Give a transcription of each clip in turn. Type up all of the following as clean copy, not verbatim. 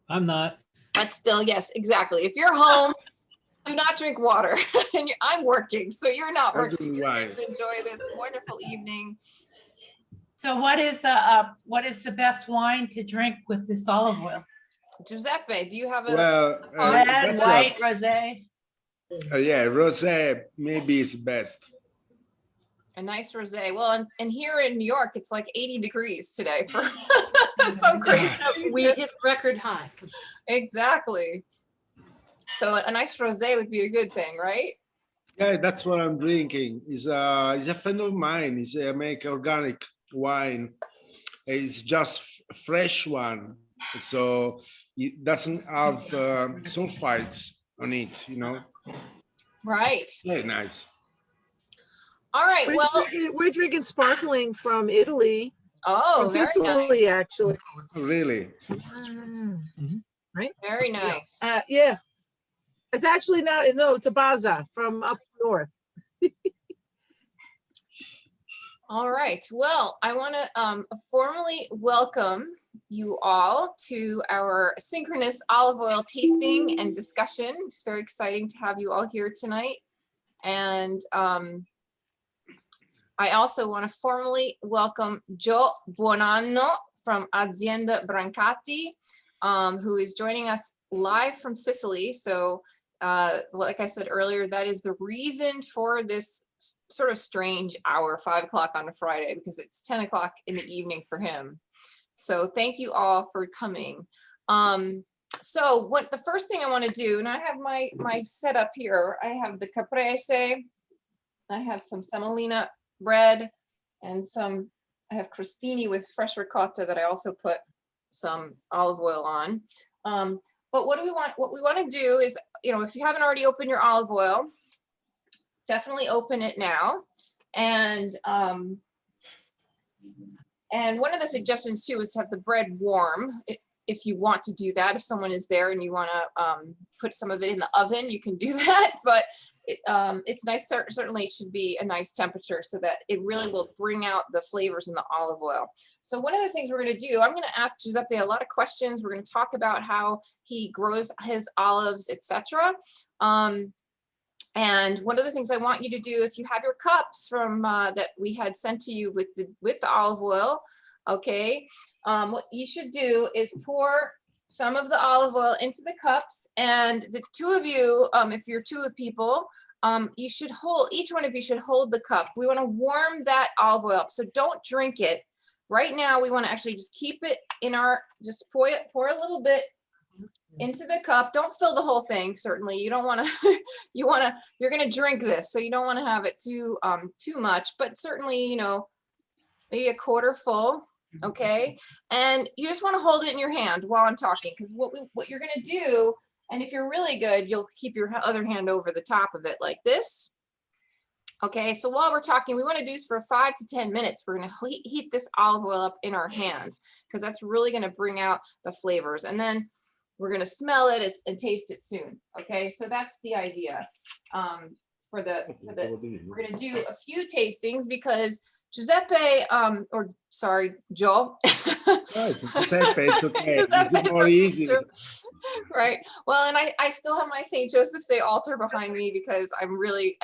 I'm not. But still, yes, exactly. If you're home, do not drink water. And I'm working, so you're not working. You're going to enjoy this wonderful evening. So what is the best wine to drink with this olive oil? Giuseppe, do you have a red, white, rosé? Yeah, rosé maybe is best. A nice rosé. Well, and here in New York, it's like 80 degrees today for some crazy. We hit record high. Exactly. So a nice rosé would be a good thing, right? Yeah, that's what I'm drinking. He's a friend of mine. He's make organic wine. It's just fresh one, so it doesn't have sulfites on it, you know. Right. Yeah, nice. All right. We're drinking sparkling from Italy. Oh, from Sicily, nice. Actually. Really? Right. Very nice. Yeah. It's actually not. No, it's a Baza from up north. All right. Well, I want to formally welcome you all to our synchronous olive oil tasting and discussion. It's very exciting to have you all here tonight. And I also want to formally welcome Giò Buonanno from Azienda Brancati, who is joining us live from Sicily. So like I said earlier, that is the reason for this sort of strange hour, 5 o'clock on a Friday, because it's 10 o'clock in the evening for him. So thank you all for coming. So what the first thing I want to do, and I have my setup here, I have the caprese, I have some semolina bread, and I have crostini with fresh ricotta that I also put some olive oil on. But what we want to do is, you know, if you haven't already opened your olive oil, definitely open it now. And one of the suggestions too is to have the bread warm. If you want to do that, if someone is there and you want to put some of it in the oven, you can do that. But it's nice. Certainly, it should be a nice temperature so that it really will bring out the flavors in the olive oil. So one of the things we're going to do, I'm going to ask Giuseppe a lot of questions. We're going to talk about how he grows his olives, etc. And one of the things I want you to do, if you have your cups from that we had sent to you with the olive oil, okay, what you should do is pour some of the olive oil into the cups, and the two of you, if you're two people, you should hold, each one of you should hold the cup. We want to warm that olive oil up, so don't drink it right now. We want to actually just keep it in our, just pour a little bit into the cup. Don't fill the whole thing. Certainly you don't want to, you're going to drink this, so you don't want to have it too much, but certainly, you know, maybe a quarter full. Okay, and you just want to hold it in your hand while I'm talking, because what you're going to do, and if you're really good, you'll keep your other hand over the top of it like this. Okay, so while we're talking, we want to do this for 5 to 10 minutes. We're going to heat this olive oil up in our hands, because that's really going to bring out the flavors, and then we're going to smell it and taste it soon. Okay, so that's the idea. We're going to do a few tastings because Giuseppe, or sorry, Giò. Giuseppe, it's okay. Giuseppe, it's more easy. Right. Well, and I still have my St. Joseph's Day altar behind me because I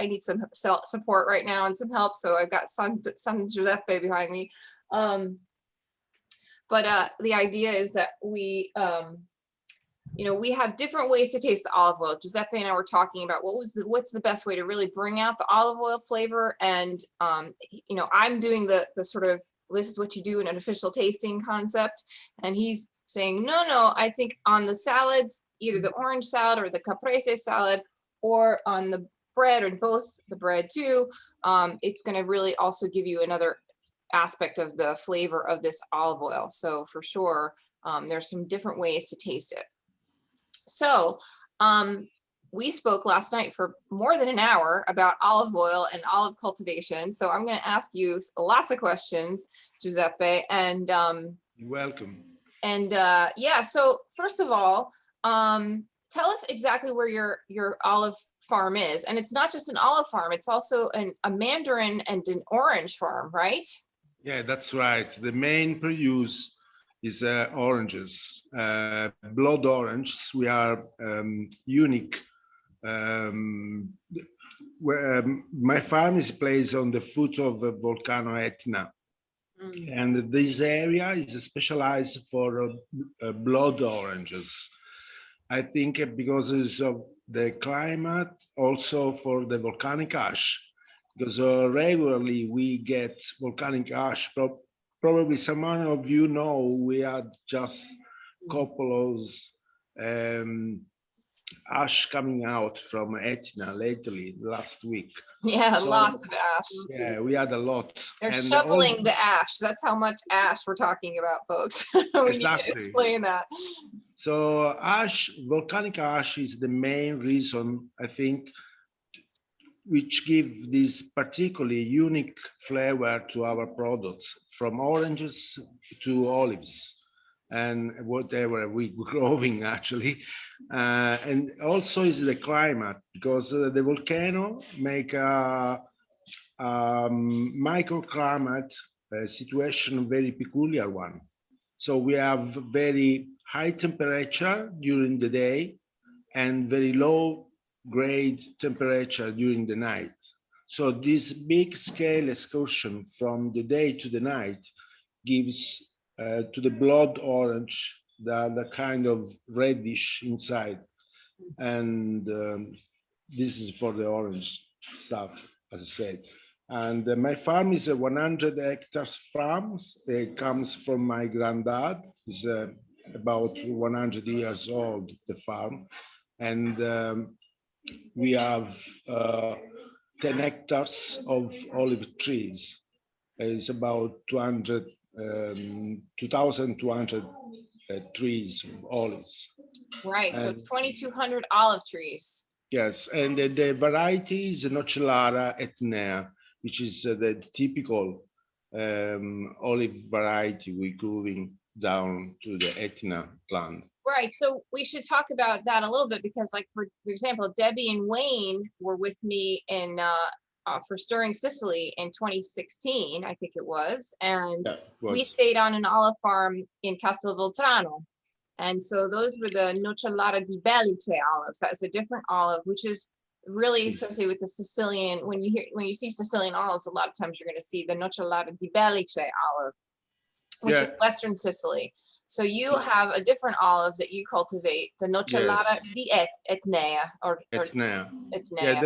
need some support right now and some help. So I've got San Giuseppe behind me. But the idea is that we, you know, we have different ways to taste the olive oil. Giuseppe and I were talking about what's the best way to really bring out the olive oil flavor. And, you know, I'm doing the sort of, this is what you do in an official tasting concept. And he's saying, no, I think on the salads, either the orange salad or the caprese salad, or on the bread, or both the bread too, it's going to really also give you another aspect of the flavor of this olive oil. So for sure, there's some different ways to taste it. So we spoke last night for more than an hour about olive oil and olive cultivation. So I'm going to ask you lots of questions, Giuseppe, and you're welcome. And yeah, so first of all, tell us exactly where your olive farm is. And it's not just an olive farm, it's also a mandarin and an orange farm, right? Yeah, that's right. The main produce is oranges, blood orange. We are unique. Where my farm is placed on the foot of the volcano Etna, and this area is specialized for blood oranges. I think because of the climate, also for the volcanic ash, because regularly we get volcanic ash. Probably some of you know we had just a couple of ash coming out from Etna lately, last week. Yeah, So, lots of ash. yeah, we had a lot. They're And shoveling the ash. That's how much ash we're talking about, folks. We need to Exactly. explain that. So ash, volcanic ash is the main reason, I think, which give this particularly unique flavor to our products, from oranges to olives and whatever we growing actually. And also is the climate, because the volcano make a microclimate situation, very peculiar one. So we have very high temperature during the day and very low grade temperature during the night. So this big scale excursion from the day to the night gives to the blood orange the kind of reddish inside. And this is for the orange stuff, as I said. And my farm is a 100 hectares farm. It comes from my granddad. It's about 100 years old, the farm. And we have 10 hectares of olive trees. It's about 2,200 trees of olives. Right, so And 2,200 olive trees. yes, and the variety is Nocellara etnea, which is the typical olive variety we're growing down to the Etna land. Right, so we should talk about that a little bit, because like, for example, Debbie and Wayne were with me in for Stirring Sicily in 2016, I think it was, and Yeah, we was. stayed on an olive farm in Castelvolturno. And so those were the Nocellara di Bellice olives. That's a different olive, which is really associated with the Sicilian. When you see Sicilian olives, a lot of times you're going to see the Nocellara di Bellice olive, which is Western Sicily. So you have a different olive that you cultivate, the Nocellara di Etnea, or Etnea. Etnea. Yeah,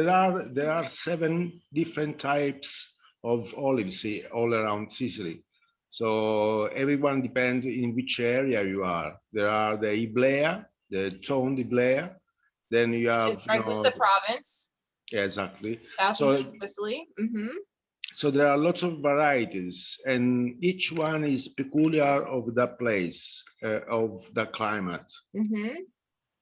there are 7 different types of olives all around Sicily. So everyone depends in which area you are. There are the Iblea, the toned Iblea. Then you have, which is Ragusa province. Yeah, exactly. Southeastern Sicily. So there are lots of varieties, and each one is peculiar of the place, of the climate.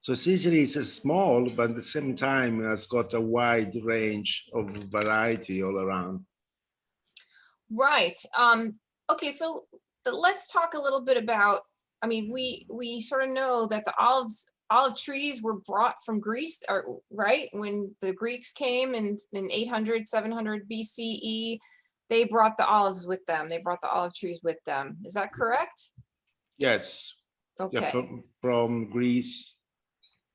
So Sicily is small, but at the same time has got a wide range of variety all around. Right. Okay, so let's talk a little bit about, I mean, we sort of know that the olive trees were brought from Greece, or right, when the Greeks came in 800, 700 BCE, they brought the olives with them. They brought the olive trees with them. Is that correct? Yes. Okay. Yeah, from Greece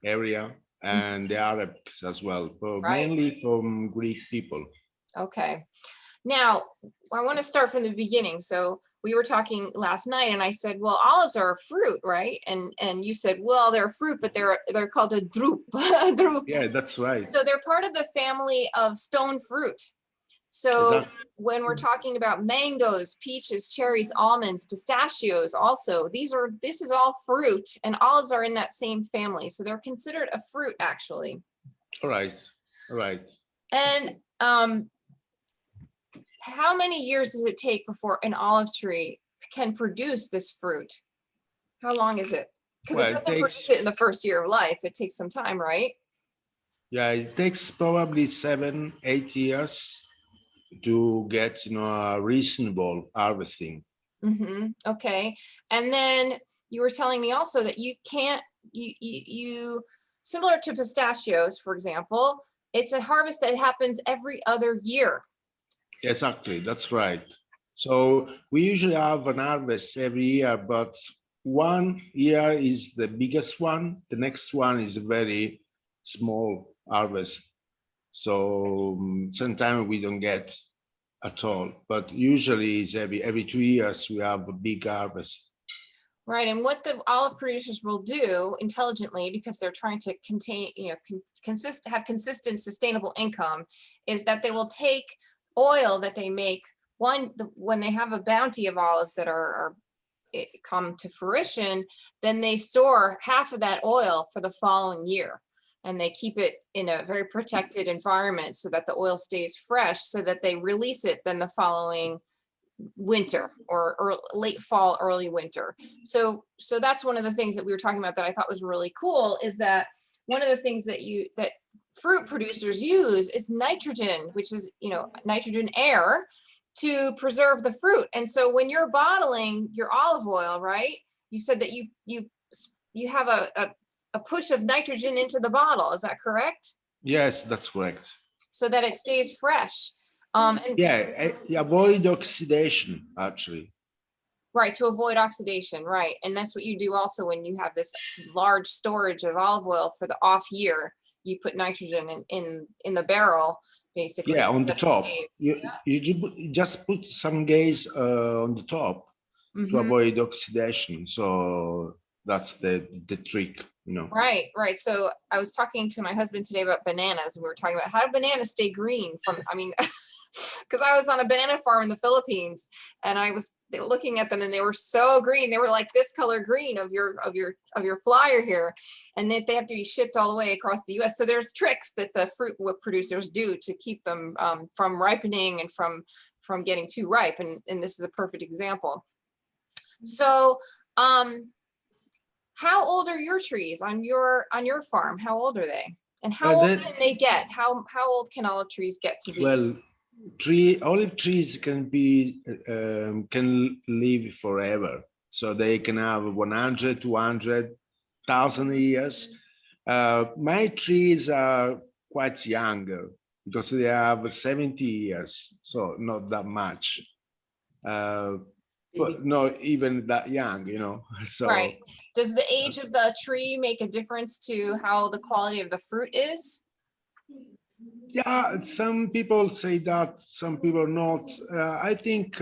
area and the Arabs as well, but mainly from Greek people. Okay. Now, I want to start from the beginning. So we were talking last night and I said, well, olives are a fruit, right? And you said, well, they're a fruit, but they're called a drupe. Yeah, that's right. So they're part of the family of stone fruit. So when we're talking about mangoes, peaches, cherries, almonds, pistachios, also, this is all fruit, and olives are in that same family. So they're considered a fruit, actually. All right. All right. And how many years does it take before an olive tree can produce this fruit? How long is it? Because it doesn't produce it in the first year of life. It takes some time, right? Yeah, it takes probably 7, 8 years to get, a reasonable harvesting. Okay. And then you were telling me also that you can't, similar to pistachios, for example, it's a harvest that happens every other year. Exactly, that's right. So we usually have an harvest every year, but one year is the biggest one. The next one is a very small harvest. So sometimes we don't get at all, but usually it's every 2 years we have a big harvest. Right, and what the olive producers will do intelligently, because they're trying to contain, have consistent, sustainable income, is that they will take oil that they make when they have a bounty of olives that are come to fruition, then they store half of that oil for the following year. And they keep it in a very protected environment so that the oil stays fresh, so that they release it then the following winter or late fall, early winter. So that's one of the things that we were talking about that I thought was really cool, is that one of the things that fruit producers use is nitrogen, which is, nitrogen air, to preserve the fruit. And so when you're bottling your olive oil, right, you said that you have a push of nitrogen into the bottle. Is that correct? Yes, that's correct. So that it stays fresh. And Yeah, avoid oxidation, actually. right, to avoid oxidation, right. And that's what you do also when you have this large storage of olive oil for the off year. You put nitrogen in the barrel, basically. Yeah, on the top. You just put some gas on the top to avoid oxidation. So that's the trick, Right. So I was talking to my husband today about bananas, and we were talking about how do bananas stay green because I was on a banana farm in the Philippines, and I was looking at them, and they were so green. They were like this color green of your flyer here, and they have to be shipped all the way across the U.S. So there's tricks that the fruit producers do to keep them from ripening and from getting too ripe, and this is a perfect example. So how old are your trees on your farm? How old are they? And how old can they get? How old can olive trees get to be? Well, olive trees can live forever. So they can have 100, 200,000 years. My trees are quite younger because they have 70 years, so not that much. But not even that young, So right. Does the age of the tree make a difference to how the quality of the fruit is? Yeah, some people say that, some people not. I think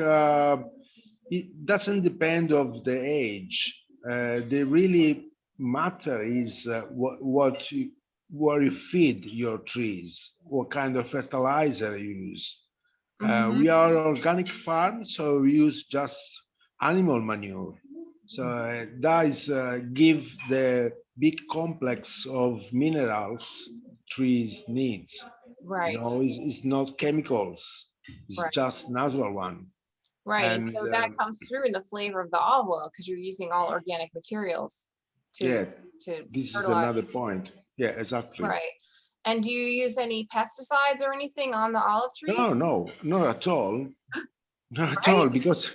it doesn't depend of the age. The really matter is where you feed your trees, what kind of fertilizer you use. We are organic farm, so we use just animal manure. So that is give the big complex of minerals trees needs. Right. It's not chemicals. It's just natural one. Right, and so that comes through in the flavor of the olive oil because you're using all organic materials to this fertilize. is another point. Yeah, exactly. Right. And do you use any pesticides or anything on the olive tree? No, not at all. Not at all, because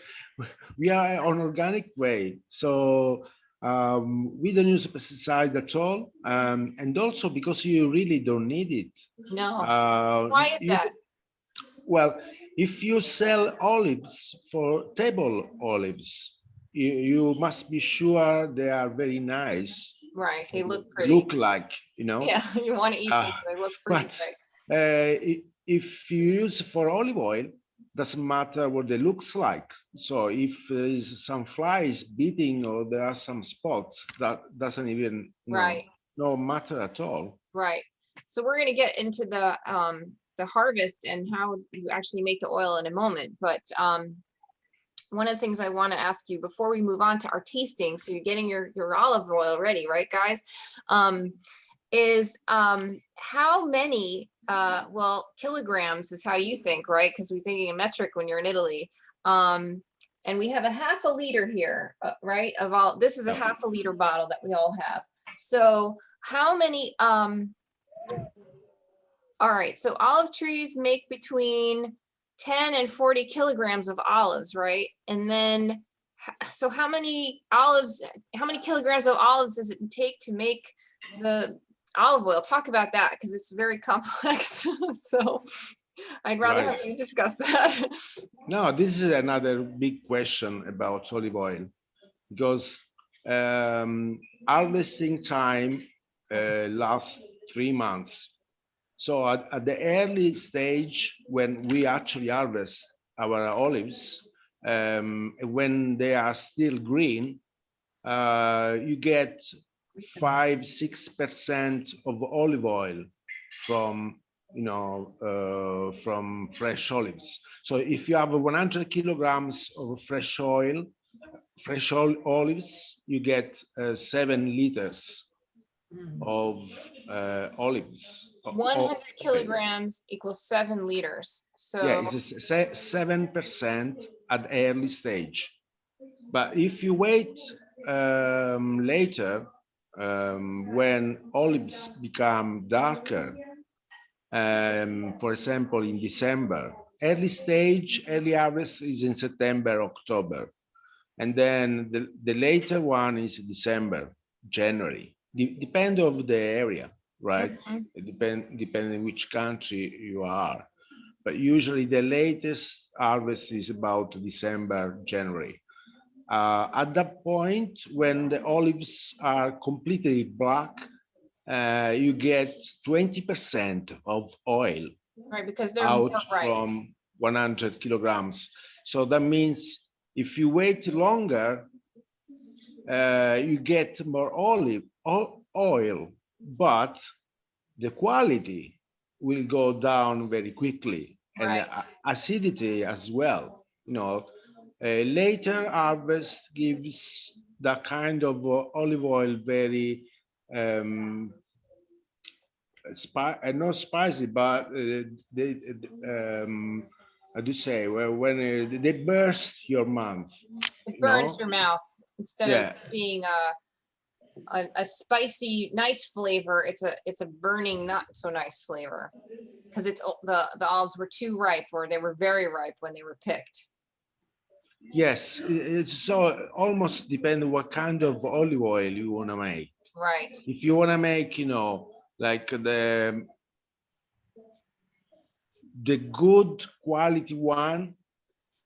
we are on organic way. So we don't use pesticide at all. And also because you really don't need it. No. Why is that? Well, if you sell olives for table olives, you must be sure they are very nice. Right, they look pretty. Look like, Yeah, you want to eat them. They look pretty. But if you use for olive oil, doesn't matter what they looks like. So if there is some flies beating or there are some spots, that doesn't even no matter at all. Right. So we're going to get into the harvest and how you actually make the oil in a moment. But one of the things I want to ask you before we move on to our tasting, so you're getting your olive oil ready, right, guys? Is how many kilograms is how you think, right? Because we're thinking in metric when you're in Italy. And we have a half a liter here, right? Of all, this is a half a liter bottle that we all have. So how many, all right, so olive trees make between 10 and 40 kilograms of olives, right? And then, so how many kilograms of olives does it take to make the olive oil? Talk about that, because it's very complex. So I'd rather have you discuss that. No, this is another big question about olive oil, because harvesting time lasts 3 months. So at the early stage, when we actually harvest our olives, when they are still green, you get 5-6% of olive oil from from fresh olives. So if you have 100 kilograms of fresh olives, you get 7 liters of olives. 100 kilograms equals 7 liters. Yeah, So it's 7% at early stage. But if you wait later, when olives become darker, for example, in December, early stage, early harvest is in September, October. And then the later one is December, January. Depend of the area, right? Mhm. It depending which country you are. But usually the latest harvest is about December, January. At that point, when the olives are completely black, you get 20% of oil Right, because they're out more ripe. from 100 kilograms. So that means if you wait longer, you get more oil, but the quality will go down very quickly, and Right. acidity as well. Later harvest gives that kind of olive oil very not spicy, but they how do you say, well, when they burst your mouth, It burns your mouth instead of Yeah. being a spicy, nice flavor. It's a burning, not so nice flavor because the olives were too ripe, or they were very ripe when they were picked. Yes, it's so almost depend what kind of olive oil you want to make. Right. If you want to make, like the good quality one,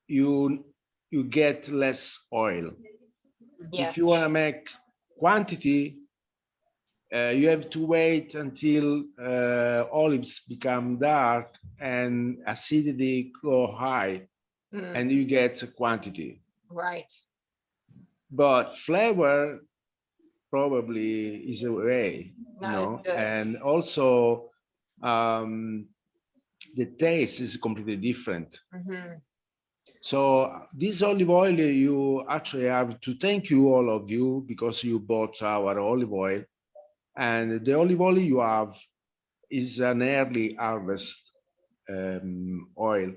you get less oil. Yes. If you want to make quantity, you have to wait until olives become dark and acidity go high, Mm, and you get a quantity. right. But flavor probably is a way, Not as good. and also the taste is completely different. Hmm. So this olive oil, you actually have to thank you, all of you, because you bought our olive oil. And the olive oil you have is an early harvest oil.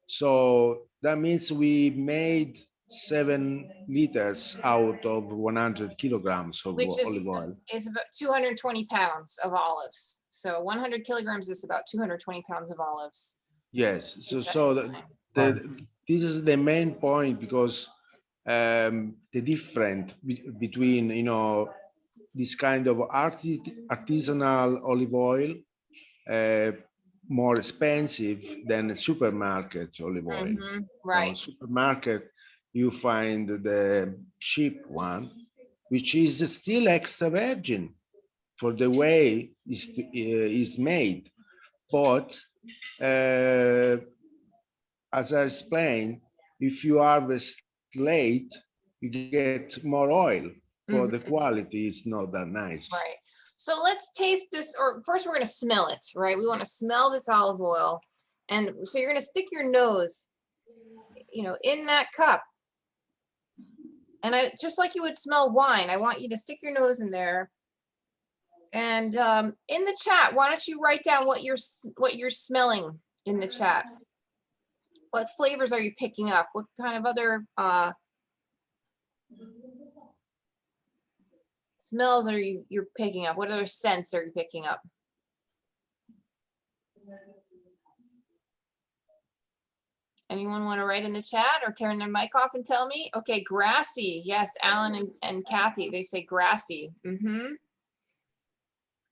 So that means we made 7 liters out of 100 kilograms of Which olive oil. is about 220 pounds of olives. So 100 kilograms is about 220 pounds of olives. Yes. Keep that So in the, mind. this is the main point, because the difference between this kind of artisanal olive oil, more expensive than supermarket olive oil. Mhm, right. Supermarket, you find the cheap one, which is still extra virgin for the way is made. But as I explained, if you harvest late, you get more oil, but the Mhm, quality is not that nice. right. So let's taste this, or first we're going to smell it, right? We want to smell this olive oil. And so you're going to stick your nose, in that cup. And just like you would smell wine, I want you to stick your nose in there. And in the chat, why don't you write down what you're smelling in the chat? What flavors are you picking up? What kind of other smells are you're picking up? What other scents are you picking up? Anyone want to write in the chat or turn their mic off and tell me? Okay, grassy. Yes, Alan and Kathy, they say grassy. Mm-hmm.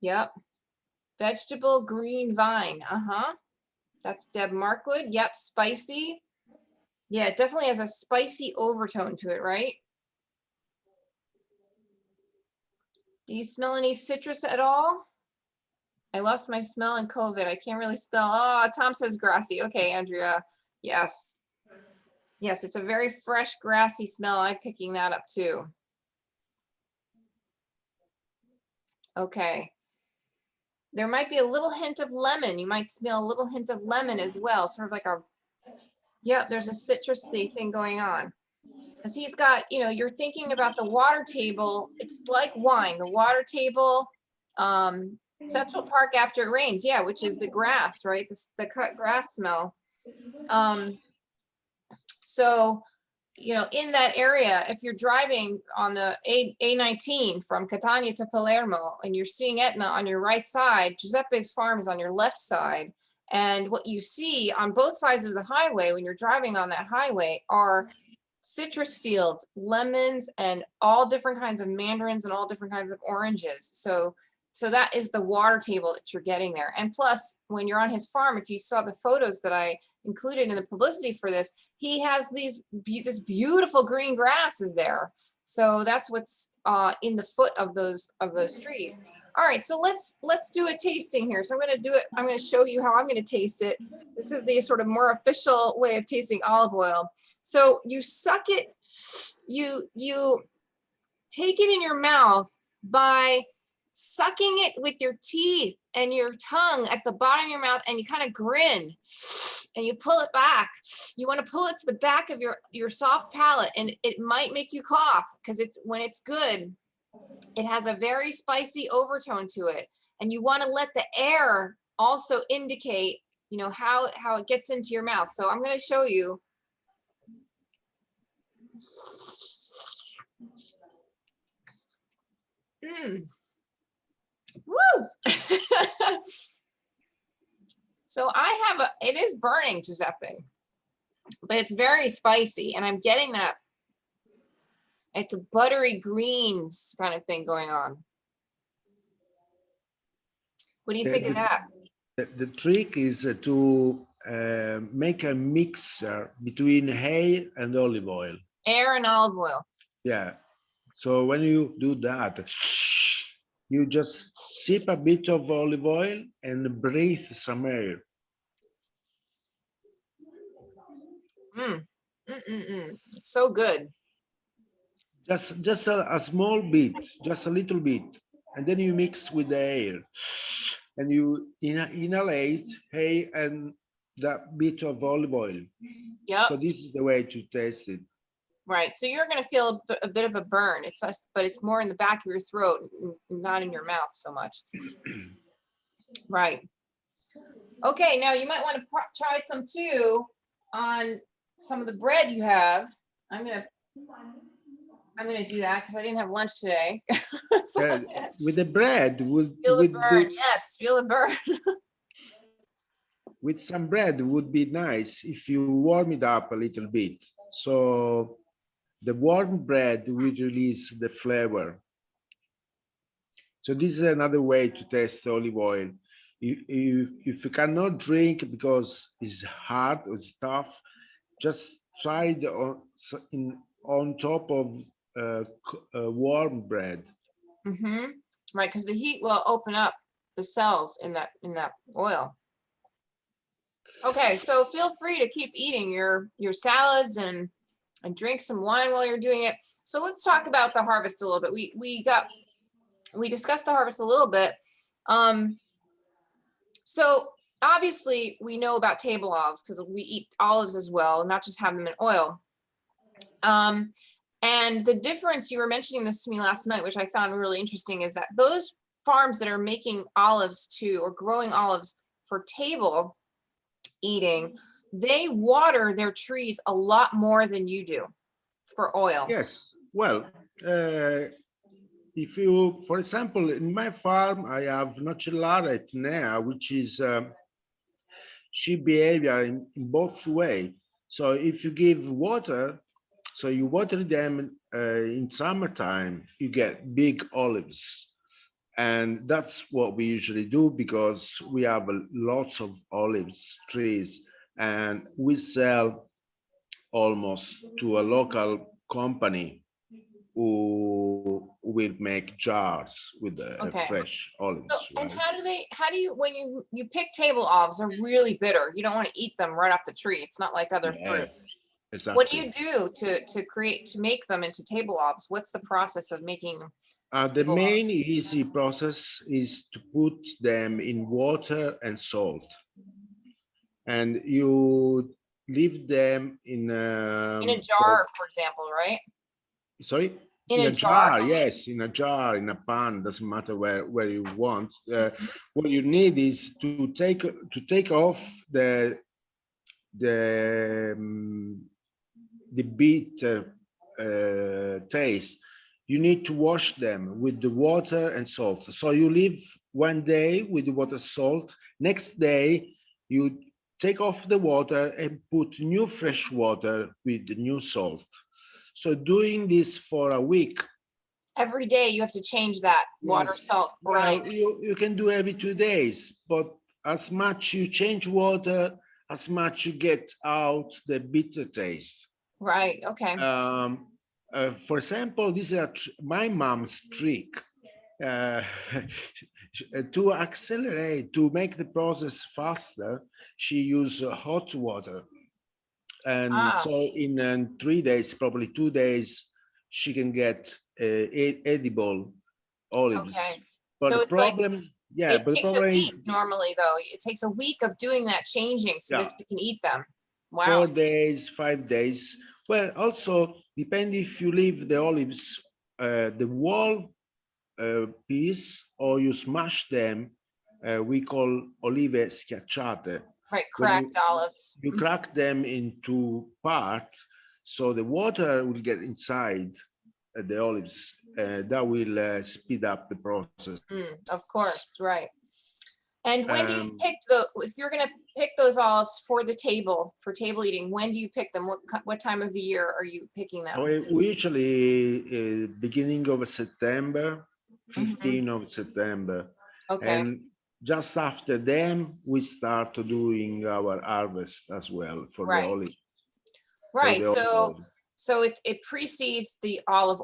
Yep. Vegetable green vine. Uh-huh. That's Deb Markwood. Yep, spicy. Yeah, it definitely has a spicy overtone to it, right? Do you smell any citrus at all? I lost my smell in COVID. I can't really smell. Oh, Tom says grassy. Okay, Andrea. Yes. Yes, it's a very fresh, grassy smell. I'm picking that up too. Okay. There might be a little hint of lemon. You might smell a little hint of lemon as well. Sort of like a, yeah, there's a citrusy thing going on. Because he's got, you know, you're thinking about the water table. It's like wine. The water table, Central Park after it rains. Yeah, which is the grass, right? The cut grass smell. So, you know, in that area, if you're driving on the A19 from Catania to Palermo and you're seeing Etna on your right side, Giuseppe's farm is on your left side. And what you see on both sides of the highway when you're driving on that highway are citrus fields, lemons, and all different kinds of mandarins and all different kinds of oranges. So that is the water table that you're getting there. And plus, when you're on his farm, if you saw the photos that I included in the publicity for this, he has this beautiful green grass is there. So that's what's in the foot of those trees. All right, so let's do a tasting here. So I'm going to do it. I'm going to show you how I'm going to taste it. This is the sort of more official way of tasting olive oil. So you suck it, you take it in your mouth by sucking it with your teeth and your tongue at the bottom of your mouth, and you kind of grin and you pull it back. You want to pull it to the back of your soft palate, and it might make you cough because when it's good, it has a very spicy overtone to it. And you want to let the air also indicate, you know, how it gets into your mouth. So I'm going to show you. Woo! So I have it is burning, Giuseppe, but it's very spicy, and I'm getting that. It's a buttery greens kind of thing going on. What do you think of that? The trick is to make a mixer between hair and olive oil. Air and olive oil. Yeah. So when you do that, you just sip a bit of olive oil and breathe some air. It's so good. Just a small bit, just a little bit, and then you mix with the air, and you inhalate air and that bit of olive oil. Yep. So this is the way to taste it. Right. So you're going to feel a bit of a burn. It's just, but it's more in the back of your throat, not in your mouth so much. Right. Okay. Now you might want to try some too on some of the bread you have. I'm going to do that because I didn't have lunch today. So with the bread, feel the burn. Yes, feel the burn. With some bread would be nice if you warm it up a little bit. So the warm bread will release the flavor. So this is another way to test olive oil. If you cannot drink because it's hard or it's tough, just try it on top of warm bread. Right, because the heat will open up the cells in that oil. Okay, so feel free to keep eating your salads and drink some wine while you're doing it. So let's talk about the harvest a little bit. We discussed the harvest a little bit. So obviously we know about table olives because we eat olives as well, not just have them in oil. And the difference, you were mentioning this to me last night, which I found really interesting, is that those farms that are making olives or growing olives for table eating, they water their trees a lot more than you do for oil. Yes, well, if you, for example, in my farm, I have Nocellara etnea, which is sheep behavior in both ways. So if you give water, so you water them in summertime, you get big olives. And that's what we usually do because we have lots of olives trees, and we sell almost to a local company who will make jars with the Okay. fresh olives. So, and right? how do you, when you pick table olives, they're really bitter. You don't want to eat them right off the tree. It's not like other Yeah, fruit. exactly. What do you do to make them into table olives? What's the process of making? The table main olives? easy process is to put them in water and salt, and you leave them in In a for, jar, for example, right? sorry, In in a a jar. jar. Yes, in a jar, in a pan, doesn't matter where you want. What you need is to take off the the bitter taste. You need to wash them with the water and salt. So you leave one day with the water salt. Next day, you take off the water and put new fresh water with the new salt. So doing this for a week. Every day you have to change that water, Yes, salt, well, brine. you can do every 2 days, but as much you change water, as much you get out the bitter taste. Right, okay. For example, this is my mom's trick uh, to accelerate, to make the process faster. She used hot water, and Ah, so in 3 days, probably 2 days, she can get edible olives. okay. But the So it's like, problem, yeah, it but the takes a problem week is, normally, though. It takes a week of doing that changing so yeah, that you can eat them. Wow. 4 days, 5 days. Well, also depend if you leave the olives, the wall piece, or you smash them. We call olive schiacciate. Right, When cracked olives. you crack them into parts, so the water will get inside the olives. That will speed up the process. Of course, right. And when do you Um, pick if you're gonna pick those olives for the table, for table eating, when do you pick them? What time of year are you picking them? we usually beginning of September, Mhm. 15 of September, Okay, and just after them we start doing our harvest as well for the right, olive, for right. the olive So, oil. it precedes the olive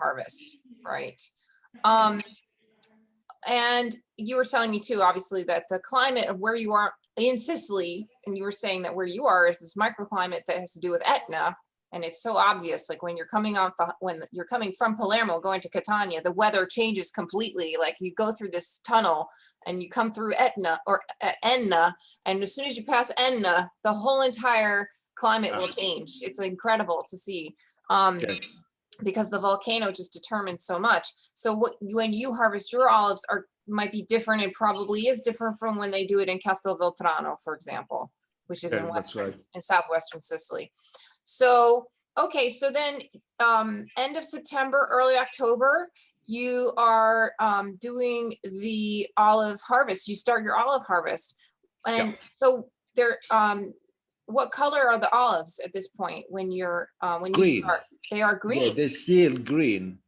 harvest, right? Um, and you were telling me too, obviously, that the climate of where you are in Sicily, and you were saying that where you are is this microclimate that has to do with Etna. And it's so obvious, like when you're coming when you're coming from Palermo going to Catania, the weather changes completely. Like you go through this tunnel and you come through Etna or Enna, and as soon as you pass Enna, the whole entire climate will change. It's incredible to see. Yes, Because the volcano just determines so much. So when you harvest your olives might be different, and probably is different from when they do it in Castelvolturno, for example, which is yes, that's right. in southwestern Sicily. So, okay, so then end of September, early October, you are doing the olive harvest. You start your olive harvest. Yeah. And so there, what color are the olives at this point when you Green. start? They are green. They're still green.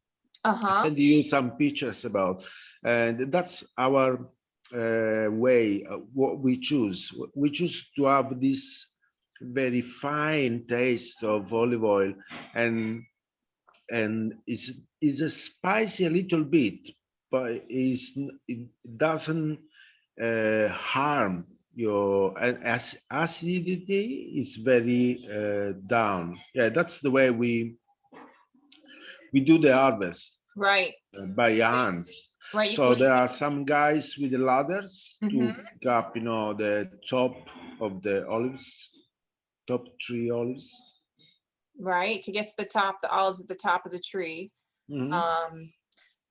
I Uh-huh. send you some pictures about, and that's our way. What we choose. We choose to have this very fine taste of olive oil, and it's a spicy a little bit, but it doesn't harm your, and as acidity is very down. Yeah, that's the way we do the harvest Right. by hands. Right. You So can. there are some guys with the ladders to Mhm. pick up, the top of the olives, top 3 olives. Right. To get to the top, the olives at the top of the tree. Mhm.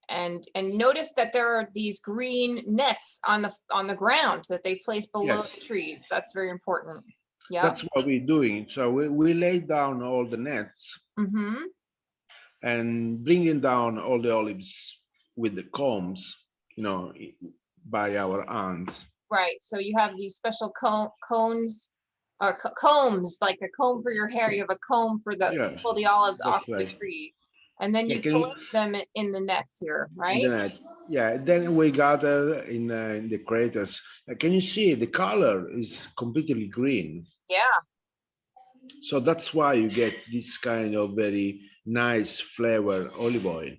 And notice that there are these green nets on the ground that they place below Yes. the trees. That's very important. Yeah. That's what we're doing. So we lay down all the nets Mm-hmm. and bringing down all the olives with the combs, by our hands. Right. So you have these special cones or combs, like a comb for your hair. You have a comb to Yeah, pull the olives off that's the right. tree. And then Yeah, you can you, collect them in the nets here, in the right? net. Yeah, then we gather in the craters. Can you see the color is completely green? Yeah. So that's why you get this kind of very nice flavor olive oil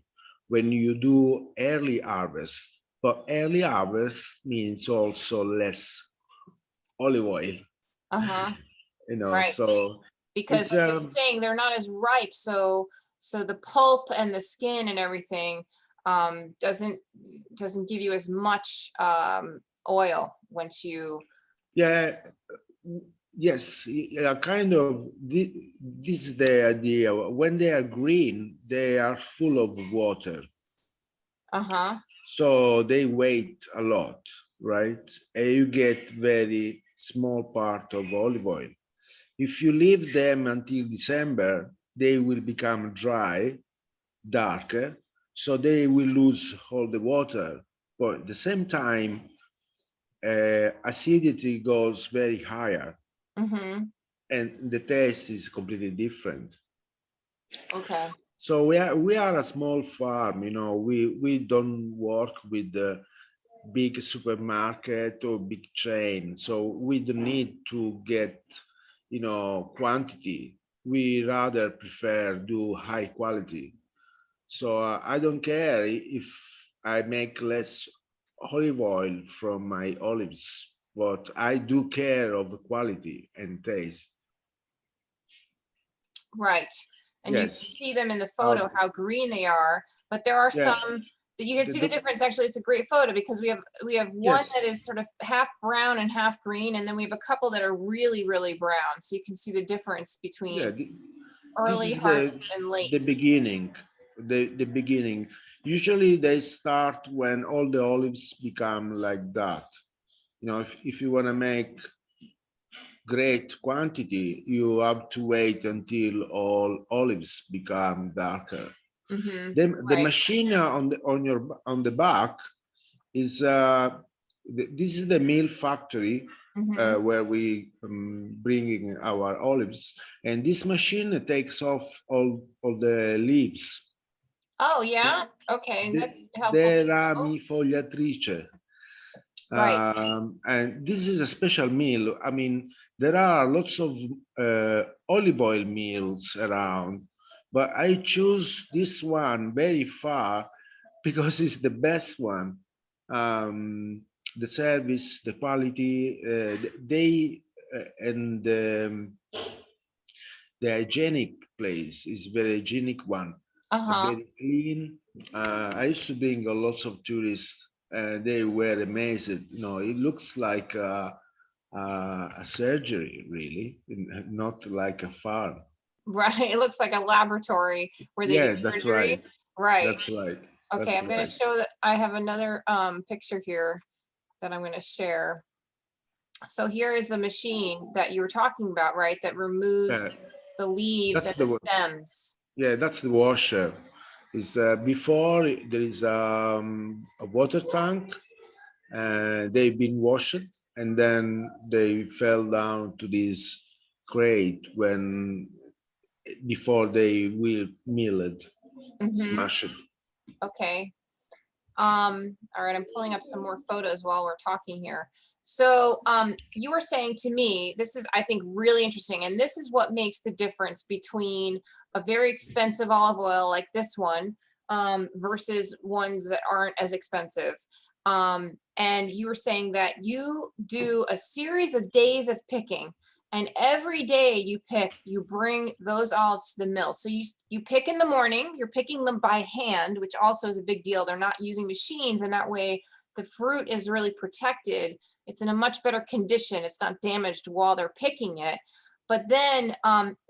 when you do early harvest. But early harvest means also less olive oil, Uh-huh, you know. right. So Because it's like you're saying, they're not as ripe, so the pulp and the skin and everything doesn't give you as much oil once you. yeah, yes, yeah, kind of. This is the idea. When they are green, they are full of water, Uh-huh. so they weigh a lot, right? And you get very small part of olive oil. If you leave them until December, they will become dry, darker, so they will lose all the water. But at the same time, acidity goes very higher, Mm-hmm. and the taste is completely different. Okay. So we are a small farm, you know. We don't work with the big supermarket or big chain, so we don't need to get, you know, quantity. We rather prefer do high quality. So I don't care if I make less olive oil from my olives, but I do care of the quality and taste. Right. And you can Yes. see them in the photo, how green they are, but there are Yeah. some that you can see the The- difference. Actually, it's a great photo because we have one Yes. that is sort of half brown and half green, and then we have a couple that are really, really brown. So you can see the difference Yeah. between This early is harvest and the late. beginning. The beginning. Usually they start when all the olives become like that. You know, if you want to make great quantity, you have to wait until all olives become darker. Mm-hmm. The Right. machine on the back is this is the mill factory Mm-hmm. where we bringing our olives, and this machine takes off all the leaves. Oh, yeah. Okay. The, That's helpful the to know. ramifogliatrice. Right. And this is a special meal. I mean, there are lots of olive oil meals around, but I choose this one very far because it's the best one. The service, the quality, they and the hygienic place is very hygienic one, Uh-huh. very clean. I used to bring a lots of tourists. They were amazed. You know, it looks like a surgery, really, not like a farm. Right. It looks like a laboratory where they do Yeah, that's surgery. right. Right. That's right. Okay, That's I'm gonna right. show that I have another picture here that I'm gonna share. So here is the machine that you were talking about, right? That removes Yeah, the leaves that's and the the stems. yeah, that's the washer. Is before there is a water tank, they've been washed, and then they fell down to this crate when before they will mill it, Mm-hmm. smash it. Okay. All right, I'm pulling up some more photos while we're talking here. So you were saying to me, this is, I think, really interesting, and this is what makes the difference between a very expensive olive oil like this one versus ones that aren't as expensive. And you were saying that you do a series of days of picking, and every day you pick, you bring those olives to the mill. So you pick in the morning, you're picking them by hand, which also is a big deal. They're not using machines, and that way the fruit is really protected. It's in a much better condition. It's not damaged while they're picking it. But then,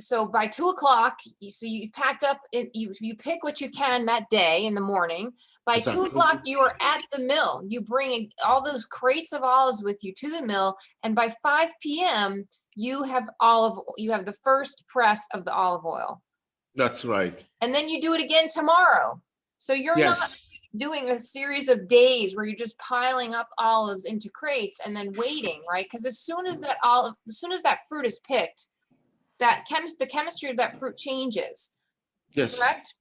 so by 2 o'clock, so you've packed up, you pick what you can that day in the morning. By 2 Exactly. o'clock, you are at the mill. You bring all those crates of olives with you to the mill, and by 5 p.m., you have the first press of the olive oil. That's right. And then you do it again tomorrow. So you're not Yes. doing a series of days where you're just piling up olives into crates and then waiting, right? Because as soon as that fruit is picked, the chemistry of that fruit changes, Yes. correct?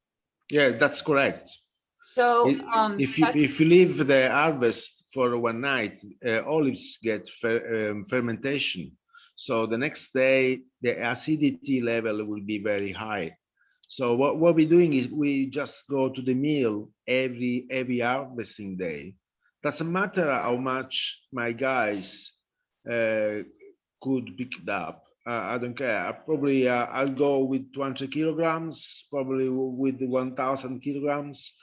Yeah, that's correct. So If you leave the harvest for one night, olives get fermentation. So the next day, the acidity level will be very high. So what we're doing is we just go to the mill every harvesting day. Doesn't matter how much my guys could pick it up. I don't care. Probably I'll go with 200 kilograms, probably with 1,000 kilograms.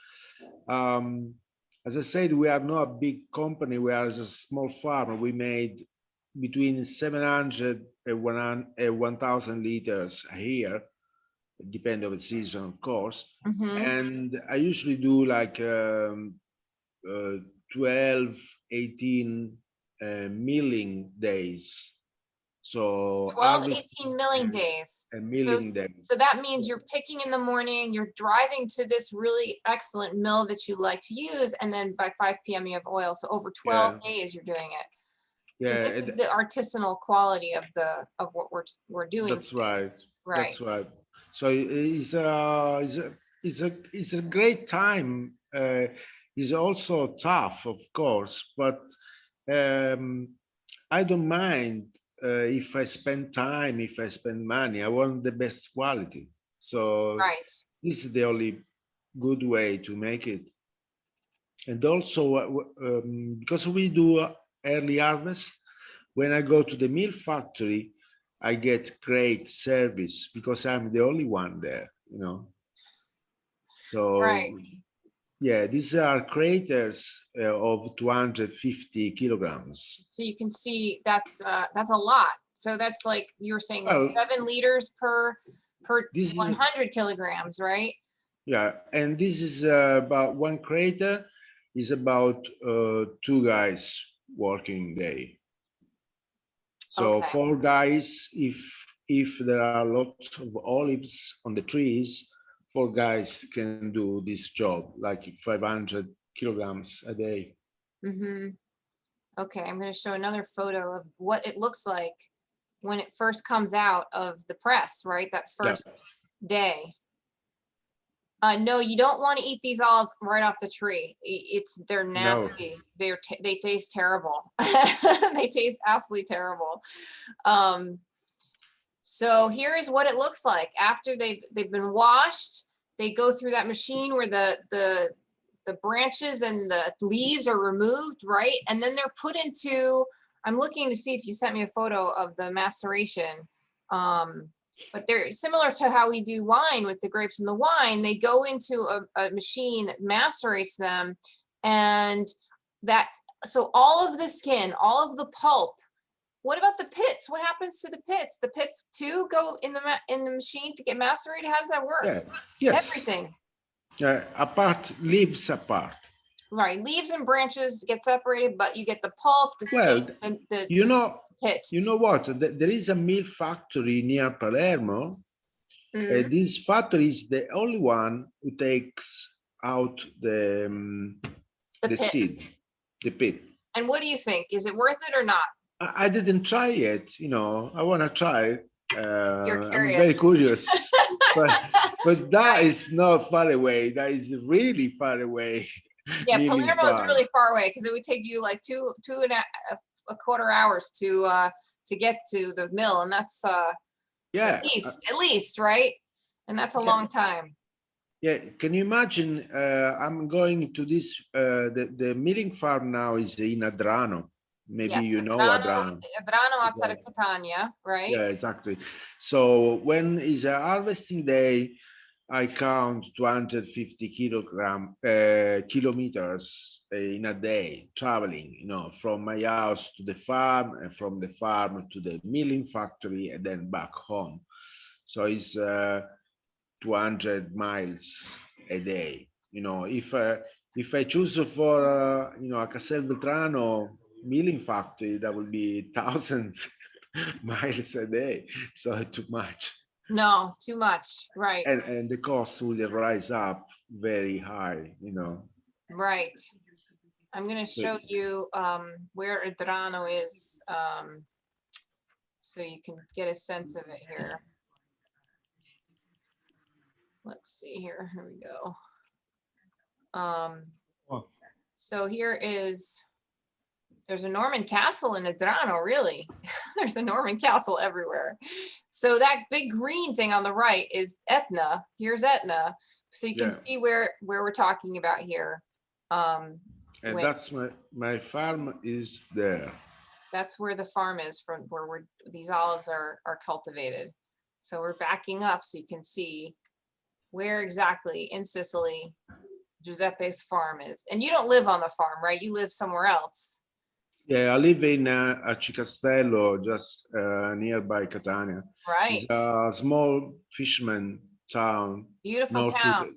As I said, we are not a big company. We are just a small farm. We made between 700 and 1,000 liters a year, depending on the season, of course. Mhm. And I usually do like 12, 18 milling days. So 12, harvest 18 milling days. and milling days. So that means you're picking in the morning, you're driving to this really excellent mill that you like to use, and then by 5 p.m. you have oil. So over 12 days you're doing it. So Yeah, this is the artisanal quality of what we're doing. that's right. Right. That's right. So it's a great time. It's also tough, of course, but I don't mind if I spend time, if I spend money. I want the best quality. So Right. this is the only good way to make it. And also, because we do early harvest, when I go to the mill factory, I get great service because I'm the only one there, you know. So Right. yeah, these are craters of 250 kilograms. So you can see that's a lot. So that's like you were saying, Well, 7 liters per this is 100 kilograms, right? yeah, and this is about one crater is about 2 guys working day. So Okay. 4 guys, if there are lots of olives on the trees, 4 guys can do this job, like 500 kilograms a day. Mm-hmm. Okay, I'm going to show another photo of what it looks like when it first comes out of the press, right? That Yeah. first day. No, you don't want to eat these olives right off the tree. They're No. nasty. They taste terrible. They taste absolutely terrible. So here is what it looks like after they've been washed. They go through that machine where the branches and the leaves are removed, right? And then they're put into, I'm looking to see if you sent me a photo of the maceration. But they're similar to how we do wine with the grapes and the wine. They go into a machine that macerates them. And so all of the skin, all of the pulp, what about the pits? What happens to the pits? The pits too go in the machine to get macerated? How does that work? Yeah. Yes. Everything. Apart, leaves apart. Right, leaves and branches get separated, but you get the pulp, the Well, skin, the pit. You know what? There is a mill factory near Palermo. Mhm. This factory is the only one who takes out the pit. seed, the pit. And what do you think? Is it worth it or not? I didn't try yet. You know, I want to try. You're I'm curious. very curious, but that Right. is not far away. That is really far away. Yeah, milling Palermo is farm. really far away because it would take you like two and a quarter hours to get to the mill, and that's Yeah. at least, right? And that's a long time. Yeah, can you imagine? I'm going to this. The milling farm now is in Adrano. Maybe Yes, you know Adrano. Adrano outside of Catania, right? Yeah, exactly. So when is a harvesting day, I count 250 kilometers in a day traveling. You know, from my house to the farm, and from the farm to the milling factory, and then back home. So it's 200 miles a day. You know, if I choose for you know, a Castelvetrano milling factory, that would be thousands miles a day. So too much. No, too much. Right. And the cost will rise up very high. You know. Right. I'm going to show you where Adrano is so you can get a sense of it here. Let's see here. Here we go. So here is There's a Norman castle in Adrano, really. There's a Norman castle everywhere. So that big green thing on the right is Etna. Here's Etna. So you can Yeah. see where we're talking about here. And when- that's my farm is there. That's where the farm is from where these olives are cultivated. So we're backing up so you can see where exactly in Sicily Giuseppe's farm is. And you don't live on the farm, right? You live somewhere else. Yeah, I live in Castello, just nearby Catania. Right. It's a small fisherman town. Beautiful north to town. the-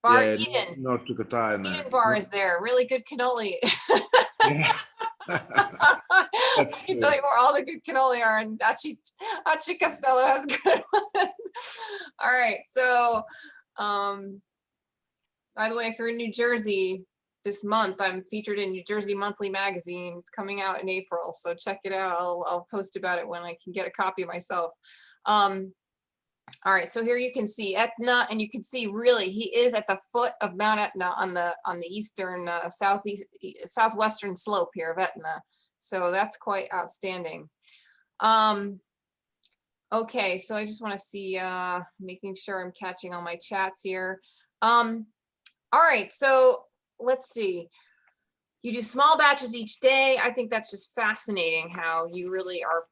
Bar yeah, Eden. north to Catania. Eden Bar is there. Really good cannoli. Yeah. I can tell true. you where all the good cannoli are, and Aci Castello has good one. All right, so by the way, if you're in New Jersey this month, I'm featured in New Jersey Monthly Magazine. It's coming out in April, so check it out. I'll post about it when I can get a copy myself. All right, so here you can see Etna, and you can see really he is at the foot of Mount Etna on the eastern southwestern slope here of Etna. So that's quite outstanding. Okay, so I just want to see, making sure I'm catching all my chats here. All right, so let's see. You do small batches each day. I think that's just fascinating how you really are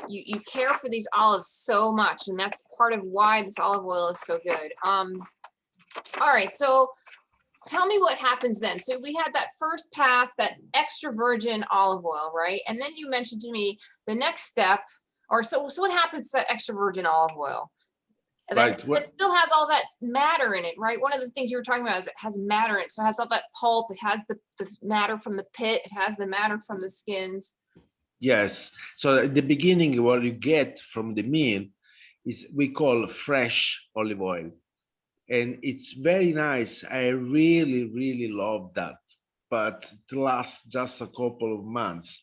you care for these olives so much, and that's part of why this olive oil is so good. All right, so tell me what happens then. So we had that first pass, that extra virgin olive oil, right? And then you mentioned to me the next step, or so what happens to that extra virgin olive oil? And then Right. it still has all that matter in it, right? One of the things you were talking about is it has matter in it. So it has all that pulp, it has the matter from the pit, it has the matter from the skins. Yes. So at the beginning, what you get from the mill is we call fresh olive oil. And it's very nice. I really, really love that. But it lasts just a couple of months.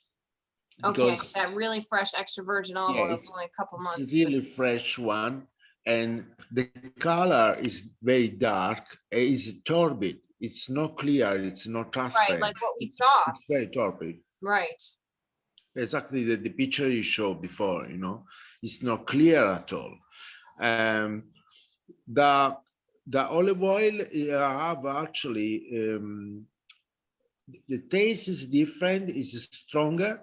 Okay, Because that really fresh extra virgin olive yeah, oil is it's, only a couple it's months. a really fresh one. And the color is very dark. It's turbid. It's not clear. It's not Right, transparent. like what we saw. It's very turbid. Right. Exactly the picture you showed before, you know, it's not clear at all. The olive oil have actually the taste is different, it's stronger,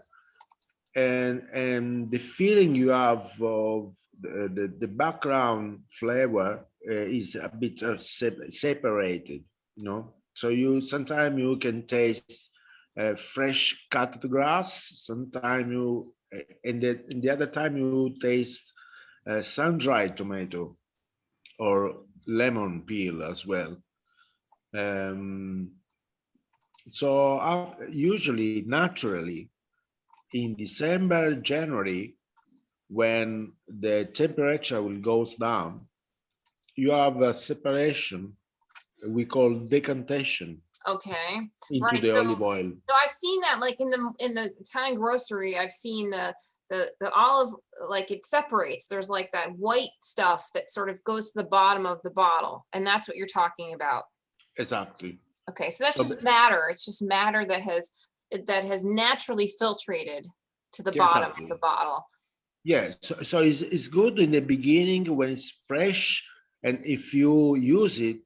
and the feeling you have of the background flavor is a bit separated, you know. So you sometimes you can taste fresh cut grass. Sometimes you and the other time you taste sun-dried tomato or lemon peel as well. So usually, naturally, in December, January, when the temperature will goes down, you have a separation we call decantation Okay. into Right, the so- olive oil. So I've seen that like in the Italian grocery, I've seen the olive, like it separates. There's like that white stuff that sort of goes to the bottom of the bottle. And that's what you're talking about. Exactly. Okay, so that's So just matter. It's just matter that has naturally filtrated to the bottom of Exactly. the bottle. Yeah, so it's good in the beginning when it's fresh, and if you use it,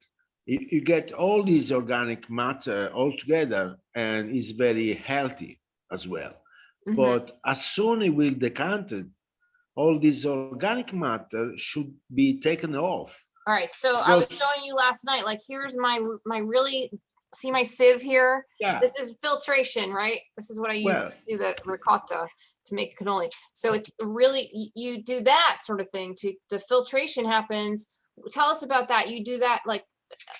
you get all this organic matter all together, and it's very healthy as well. Mhm. But as soon as it will decanted, all this organic matter should be taken off. All right, so I was Because- showing you last night, like here's my really, see my sieve here? Yeah, This is filtration, right? This is what I use well, to do the ricotta to make cannoli. So it's really, you do that sort of thing to, the filtration happens. Tell us about that. You do that, like,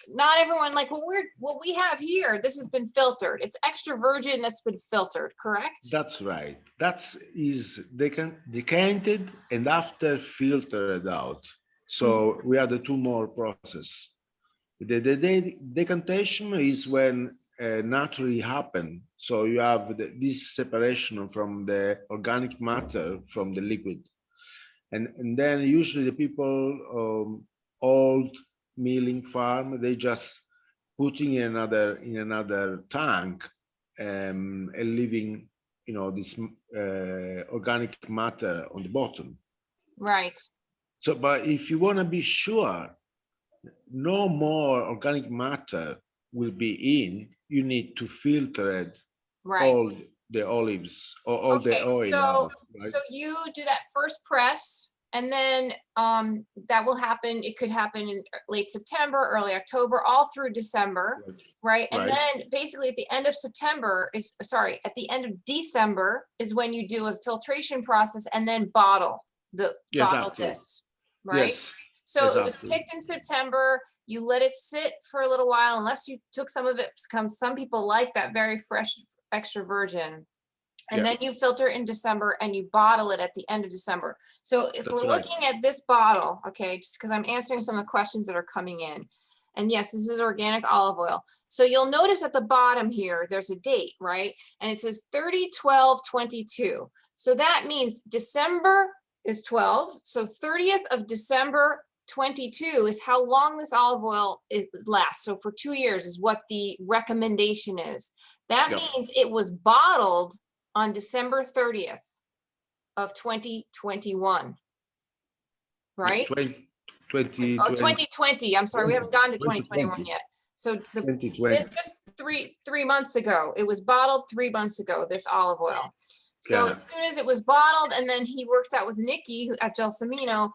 not everyone, like what we have here, this has been filtered. It's extra virgin that's been filtered, correct? that's right. That is decanted and after filtered out. So we have the two more process. The decantation is when naturally happen. So you have this separation from the organic matter from the liquid. And then usually the people, old milling farm, they just putting in another tank and leaving, this organic matter on the bottom. Right. So, but if you want to be sure no more organic matter will be in, you need to filter it, Right. all the olives or all the Okay, oil so, out, right? so you do that first press, and then that will happen. It could happen in late September, early October, all through December, right? And Right. then basically at the end of September is, sorry, at the end of December is when you do a filtration process and then bottle Exactly. this, right? Yes, So it was exactly. picked in September, you let it sit for a little while, unless you took some of it, some people like that very fresh, extra virgin. And Yeah. then you filter in December and you bottle it at the end of December. So if That's we're right. looking at this bottle, okay, just because I'm answering some of the questions that are coming in. And yes, this is organic olive oil. So you'll notice at the bottom here, there's a date, right? And it says 30/12/22. So that means December is 12. So 30th of December 22 is how long this olive oil lasts. So for 2 years is what the recommendation is. That Yeah. means it was bottled on December 30th of 2021, right? 2020, Oh, 2020, I'm sorry, we haven't gotten to 2021 2020. yet. So this 2020. just three months ago, it was bottled 3 months ago, this olive oil. So as Yeah. soon as it was bottled, and then he works out with Nikki at Gelsomino,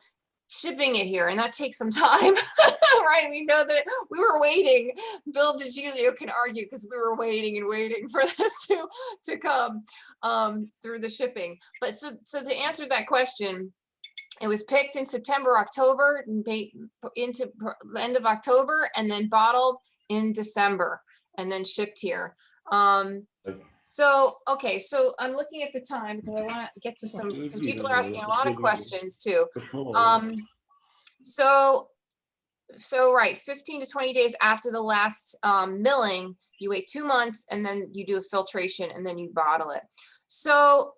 shipping it here, and that takes some time, right? We know that we were waiting. Bill DiGiulio can argue because we were waiting and waiting for this to come through the shipping. But so to answer that question, it was picked in September, October, into the end of October, and then bottled in December, and then shipped here. So, okay, so I'm looking at the time because I want to get to some people are asking a lot of questions too. So right, 15 to 20 days after the last milling, you wait 2 months, and then you do a filtration, and then you bottle it. So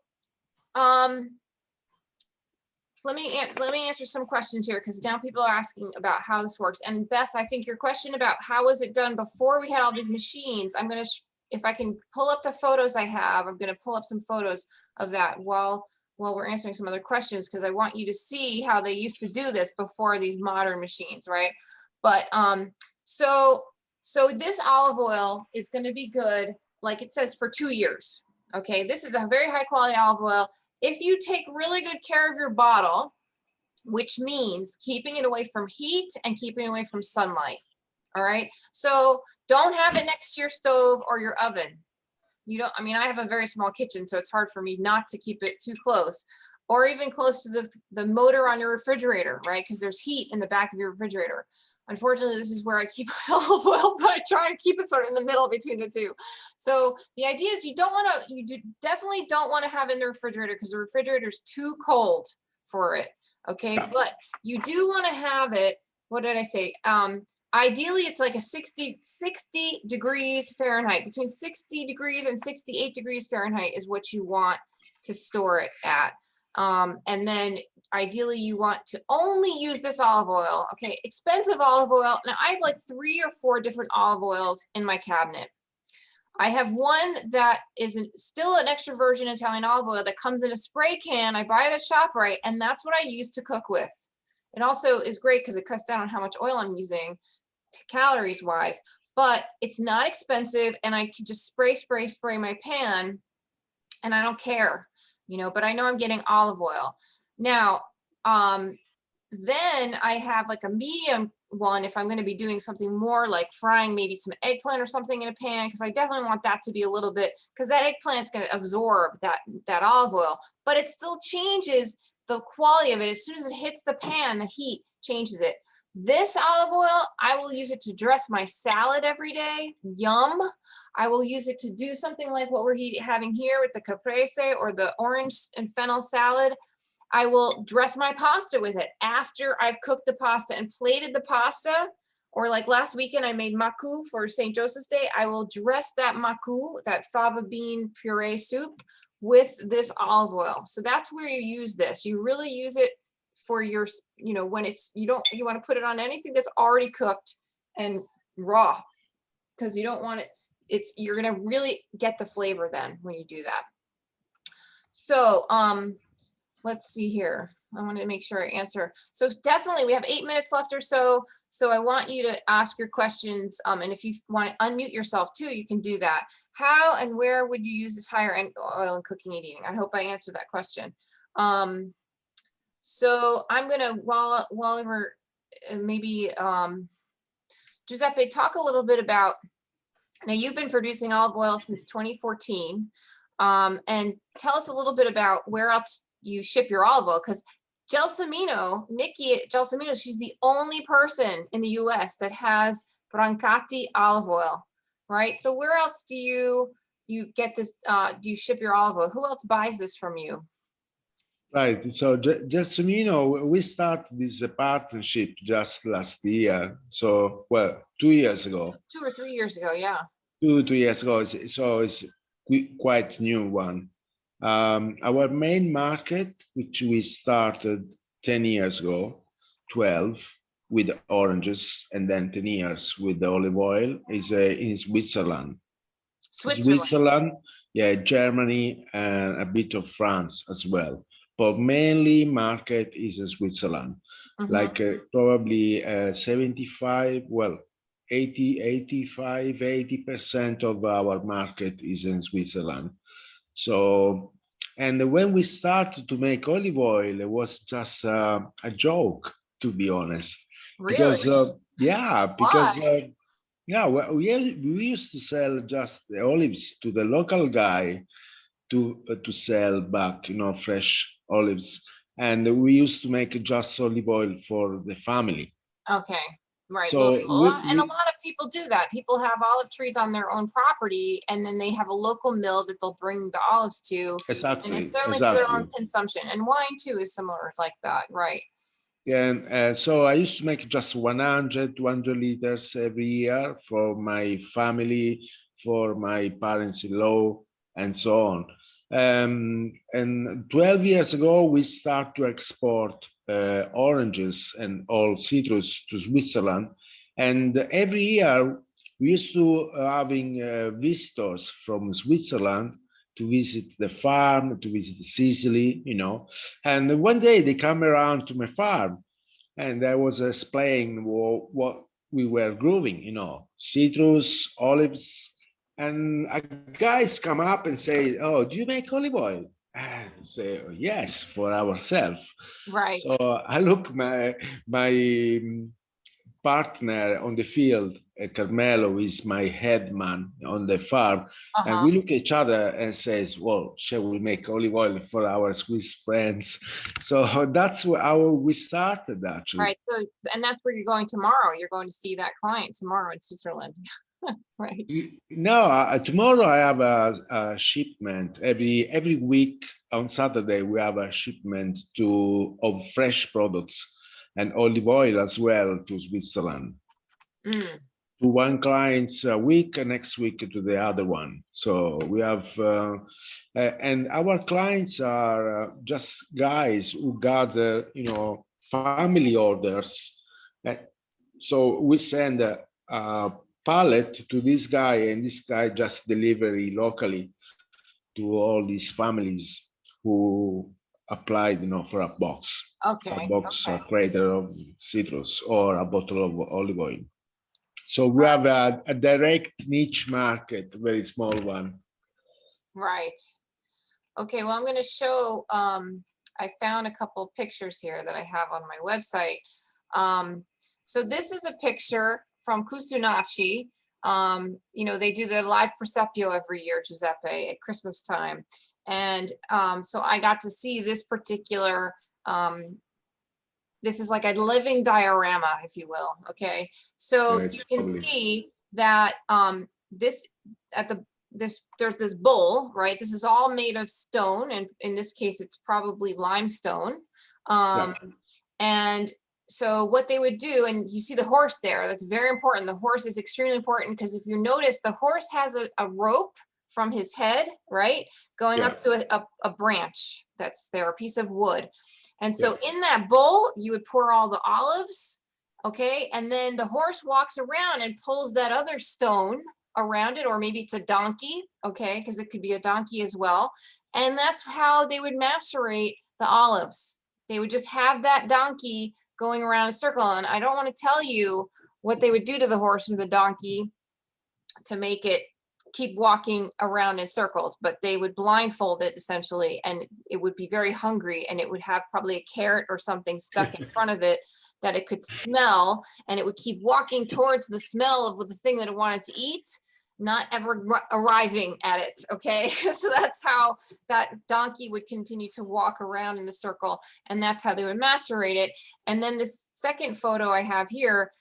let me answer some questions here, because now people are asking about how this works. And Beth, I think your question about how was it done before we had all these machines, I'm gonna if I can pull up the photos I have, I'm gonna pull up some photos of that while we're answering some other questions, because I want you to see how they used to do this before these modern machines, right? But so this olive oil is going to be good, like it says, for 2 years. Okay, this is a very high quality olive oil. If you take really good care of your bottle, which means keeping it away from heat and keeping it away from sunlight. All right, so don't have it next to your stove or your oven. You don't, I mean, I have a very small kitchen, so it's hard for me not to keep it too close, or even close to the motor on your refrigerator, right? Because there's heat in the back of your refrigerator. Unfortunately, this is where I keep my olive oil, but I try and keep it sort of in the middle between the two. So the idea is you definitely don't want to have it in the refrigerator, because the refrigerator is too cold for it. Okay, but you do want to have it, what did I say? Ideally, it's like a 60 degrees Fahrenheit. Between 60 degrees and 68 degrees Fahrenheit is what you want to store it at. And then ideally you want to only use this olive oil. Okay, expensive olive oil. Now I have like 3 or 4 different olive oils in my cabinet. I have one that is still an extra virgin Italian olive oil that comes in a spray can. I buy it at ShopRite, and that's what I use to cook with. It also is great because it cuts down on how much oil I'm using, calories wise, but it's not expensive, and I can just spray my pan, and I don't care, but I know I'm getting olive oil. Now, then I have like a medium one if I'm going to be doing something more like frying maybe some eggplant or something in a pan, because I definitely want that to be a little bit, because that eggplant's going to absorb that olive oil, but it still changes the quality of it. As soon as it hits the pan, the heat changes it. This olive oil, I will use it to dress my salad every day. Yum. I will use it to do something like what we're having here with the caprese or the orange and fennel salad. I will dress my pasta with it after I've cooked the pasta and plated the pasta. Or like last weekend, I made macu for St. Joseph's Day. I will dress that macu, that fava bean puree soup, with this olive oil. So that's where you use this. You really use it for your, when it's, you want to put it on anything that's already cooked and raw, because you don't want it. you're gonna really get the flavor then when you do that. So let's see here. I want to make sure I answer. So definitely we have 8 minutes left or so. So I want you to ask your questions. And if you want to unmute yourself too, you can do that. How and where would you use this higher end oil in cooking and eating? I hope I answered that question. So I'm gonna, while we're maybe, Giuseppe, talk a little bit about, now you've been producing olive oil since 2014. And tell us a little bit about where else you ship your olive oil, because Gelsomino, Nikki at Gelsomino, she's the only person in the US that has Brancati olive oil, right? So where else do you get this, do you ship your olive oil? Who else buys this from you? Right. So Gelsomino, we started this partnership just last year. So, well, 2 years ago. 2 or 3 years ago, yeah. 2 years ago. So it's quite new one. Our main market, which we started 10 years ago, 12 with oranges, and then 10 years with the olive oil, is in Switzerland. Switzerland, yeah, Germany, and a bit of France as well. But mainly market is in Switzerland, like probably 75, well, 80% of our market is in Switzerland. So, and when we started to make olive oil, it was just a joke, to be honest. Really? Because, Why? yeah, well, we used to sell just the olives to the local guy to sell back, fresh olives. And we used to make just olive oil for the family. Okay. Right. So And a lot of people do that. People have olive trees on their own property, and then they have a local mill that they'll bring the olives to. Exactly. And it's certainly for their own consumption. And wine too is similar like that, right? Yeah, and so I used to make just 100, 200 liters every year for my family, for my parents-in-law, and so on. And 12 years ago, we started to export oranges and all citrus to Switzerland. And every year, we used to having visitors from Switzerland to visit the farm, to visit Sicily, And one day they come around to my farm, and I was explaining what we were growing, citrus, olives, and guys come up and say, "Oh, do you make olive oil?" And I say, "Yes, for ourselves." Right. So I look my partner on the field, Carmelo is my head man on the farm, and we look at each other and says, "Well, shall we make olive oil for our Swiss friends?" So that's how we started, actually. Right. So, and that's where you're going tomorrow. You're going to see that client tomorrow in Switzerland. Right. No, tomorrow I have a shipment every week on Saturday. We have a shipment of fresh products and olive oil as well to Switzerland. To one client a week, and next week to the other one. So we have, and our clients are just guys who gather, family orders. So we send a pallet to this guy, and this guy just delivery locally to all these families who applied, for a box. Okay. A box, a Curator of citrus, or a bottle of olive oil. So we have a direct niche market, very small one. Right. Okay, well, I'm going to show, I found a couple pictures here that I have on my website. So this is a picture from Custonaci. They do the live Prosecco every year, Giuseppe, at Christmas time. And so I got to see this particular, this is like a living diorama, if you will. Okay, so you can see that there's this bowl, right? This is all made of stone, and in this case, it's probably limestone. And so what they would do, and you see the horse there, that's very important. The horse is extremely important because if you notice, the horse has a rope from his head, right? Going up to a branch that's there, a piece of wood. And so in that bowl, you would pour all the olives, okay? And then the horse walks around and pulls that other stone, around it, or maybe it's a donkey, okay, because it could be a donkey as well. And that's how they would macerate the olives. They would just have that donkey going around a circle. And I don't want to tell you what they would do to the horse or the donkey to make it keep walking around in circles, but they would blindfold it essentially, and it would be very hungry, and it would have probably a carrot or something stuck in front of it that it could smell, and it would keep walking towards the smell of the thing that it wanted to eat, not ever arriving at it, okay? So that's how that donkey would continue to walk around in the circle, and that's how they would macerate it. And then this second photo I have here,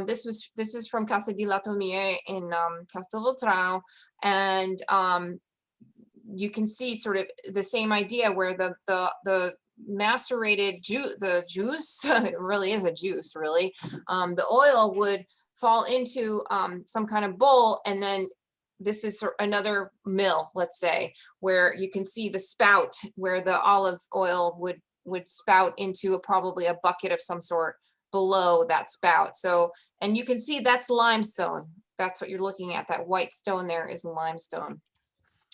this is from Casa di Latomie in Castelvolturno, and you can see sort of the same idea where the macerated juice, it really is a juice, really, the oil would fall into some kind of bowl, and then this is another mill, let's say, where you can see the spout where the olive oil would spout into probably a bucket of some sort below that spout. So, and you can see that's limestone. That's what you're looking at. That white stone there is limestone.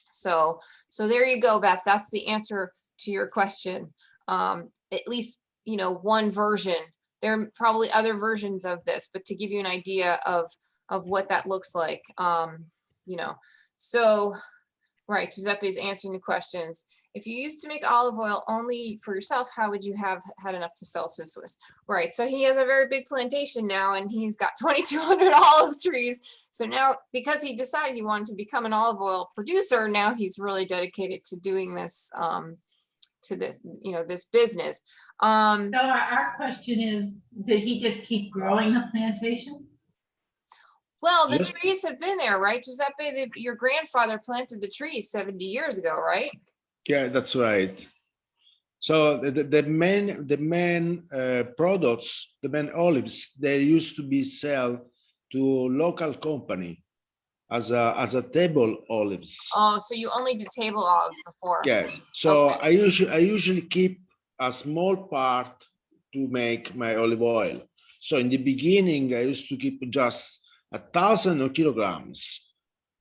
So there you go, Beth. That's the answer to your question. At least, you know, one version. There are probably other versions of this, but to give you an idea of what that looks like, you know. So, right, Giuseppe's answering the questions. If you used to make olive oil only for yourself, how would you have had enough to sell to Swiss? Right, so he has a very big plantation now, and he's got 2,200 olive trees. So now, because he decided he wanted to become an olive oil producer, now he's really dedicated to doing this, to this, you know, this business. So our question is, did he just keep growing the plantation? Well, the Yes. trees have been there, right, Giuseppe? Your grandfather planted the trees 70 years ago, right? Yeah, that's right. So the main products, the main olives, they used to be sold to local company as a table olives. Oh, so you only did table olives before. Yeah. So Okay. I usually keep a small part to make my olive oil. So in the beginning, I used to keep just 1,000 kilograms,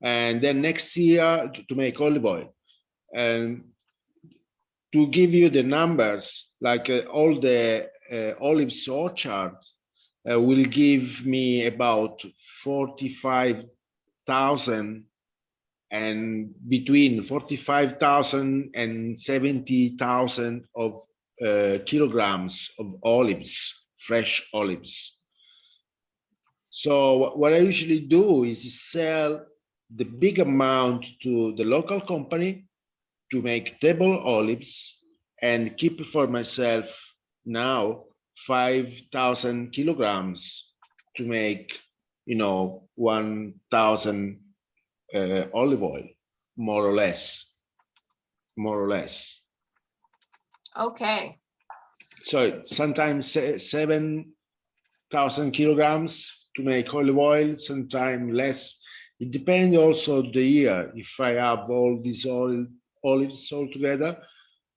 and then next year to make olive oil. And to give you the numbers, like all the olives orchards will give me about 45,000, and between 45,000 and 70,000 of kilograms of olives, fresh olives. So what I usually do is sell the big amount to the local company to make table olives, and keep for myself now 5,000 kilograms to make, you know, 1,000 olive oil, more or less. Okay. So sometimes 7,000 kilograms to make olive oil, sometimes less. It depends also the year, if I have all these olives all together,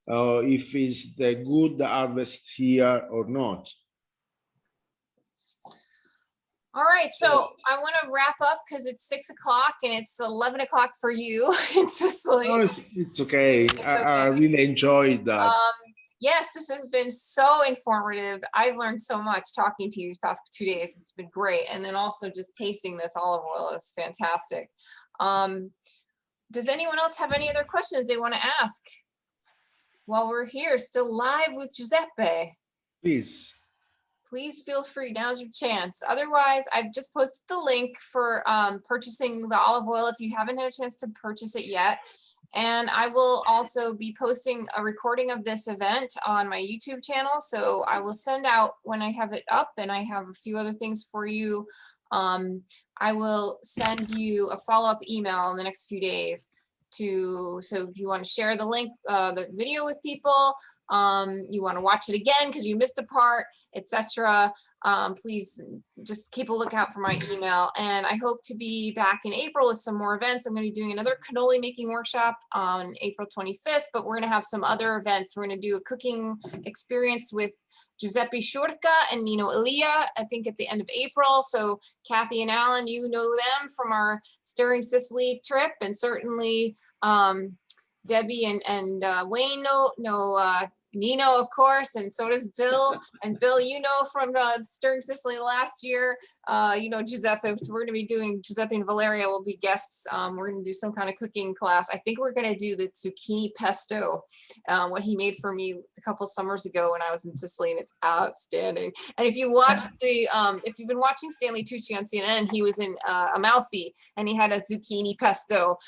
if it's the good harvest here or not. All right, so I want to wrap up because it's 6 o'clock and it's 11 o'clock for you in Sicily. No, it's okay. I really enjoyed that. Yes, this has been so informative. I've learned so much talking to you these past 2 days. It's been great. And then also just tasting this olive oil is fantastic. Does anyone else have any other questions they want to ask while we're here, still live with Giuseppe? Please. Please feel free. Now's your chance. Otherwise, I've just posted the link for purchasing the olive oil if you haven't had a chance to purchase it yet. And I will also be posting a recording of this event on my YouTube channel. So I will send out when I have it up, and I have a few other things for you. I will send you a follow-up email in the next few days so if you want to share the link, the video with people, you want to watch it again because you missed a part, etc. Please just keep a lookout for my email. And I hope to be back in April with some more events. I'm going to be doing another cannoli making workshop on April 25th, but we're going to have some other events. We're going to do a cooking experience with Giuseppe Shurka and Nino Elia, I think at the end of April. So Kathy and Alan, you know them from our Stirring Sicily trip, and certainly Debbie and Wayne know Nino, of course, and so does Bill. And Bill, you know, from Stirring Sicily last year, you know, Giuseppe. So we're going to be doing, Giuseppe and Valeria will be guests. We're going to do some kind of cooking class. I think we're going to do the zucchini pesto, what he made for me a couple summers ago when I was in Sicily, and it's outstanding. And if you watch the, if you've been watching Stanley Tucci on CNN, he was in Amalfi, and he had a zucchini pesto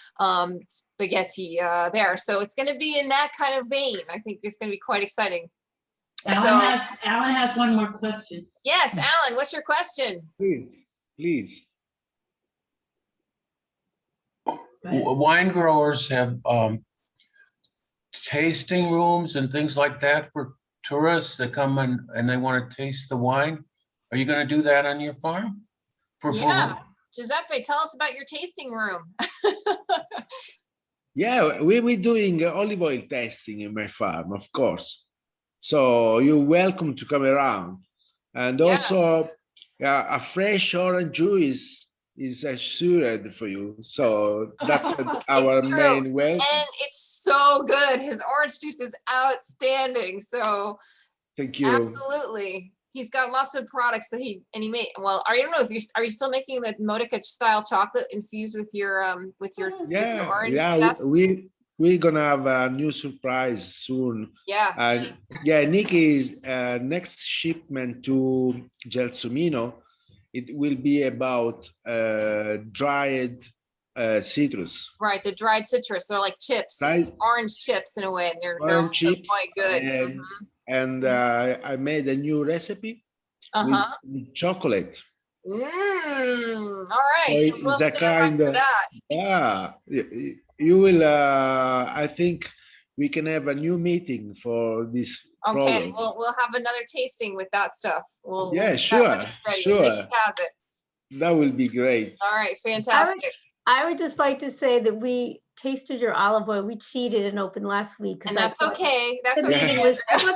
spaghetti there. So it's going to be in that kind of vein. I think it's going to be quite exciting. Alan has one more question. Yes, Alan, what's your question? Please. Wine growers have tasting rooms and things like that for tourists that come in and they want to taste the wine. Are you going to do that on your farm? Yeah, Giuseppe, tell us about your tasting room. Yeah, we're doing olive oil testing in my farm, of course. So you're welcome to come around. And also a fresh orange juice is assured for you. So that's our main welcome. And it's so good. His orange juice is outstanding. So thank you. Absolutely. He's got lots of products that he made. Well, I don't know if are you still making the Modica style chocolate infused with your orange? Yeah, we're gonna have a new surprise soon. Yeah. Yeah, Nikki's next shipment to Gelsomino, it will be about dried citrus. Right, the dried citrus. They're like chips, orange chips in a way, and they're chips, quite good. And I made a new recipe with chocolate. All right. So we'll stand by for that. Yeah, you will. I think we can have a new meeting for this. Okay, product. we'll have another tasting with that stuff. Sure. That will be great. All right, fantastic. I would just like to say that we tasted your olive oil. We cheated and opened last week. And that's okay. That's I thought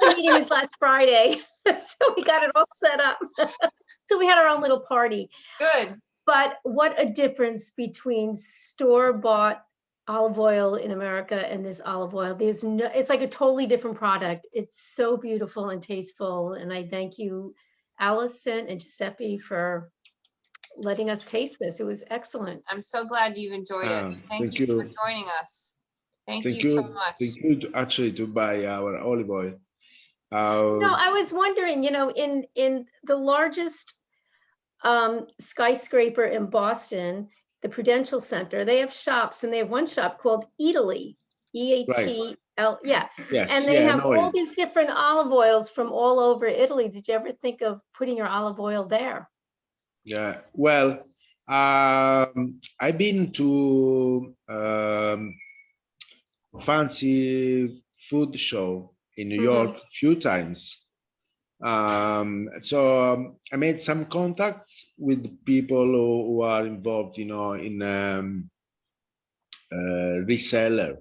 the meeting was last Friday, so we got it all set up. So we had our own little party. Good. But what a difference between store-bought olive oil in America and this olive oil. It's like a totally different product. It's so beautiful and tasteful. And I thank you, Allison and Giuseppe, for letting us taste this. It was excellent. I'm so glad you enjoyed it. Thank you for joining us. Thank you so much. Thank you to buy our olive oil. No, I was wondering, you know, in the largest skyscraper in Boston, the Prudential Center, they have shops, and they have one shop called Italy, E-A-T-L, yeah. Yes, and they have all these different olive oils from all over Italy. Did you ever think of putting your olive oil there? Yeah, well, I've been to fancy food show in New York a few times. So I made some contacts with people who are involved, you know, in reseller,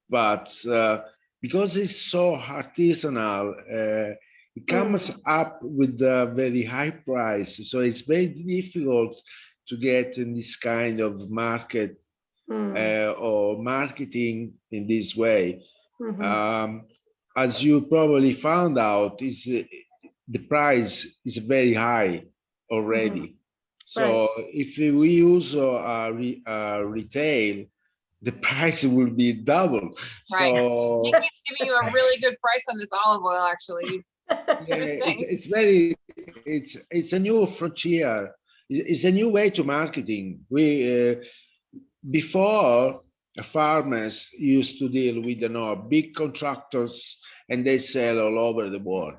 but because it's so artisanal, it comes up with a very high price. So it's very difficult to get in this kind of market or marketing in this way. As you probably found out, the price is very high already. So if we use retail, the price will be double. Right. So Nikki's giving you a really good price on this olive oil, actually. it's a new frontier. It's a new way to marketing. Before, farmers used to deal with, you know, big contractors, and they sell all over the world.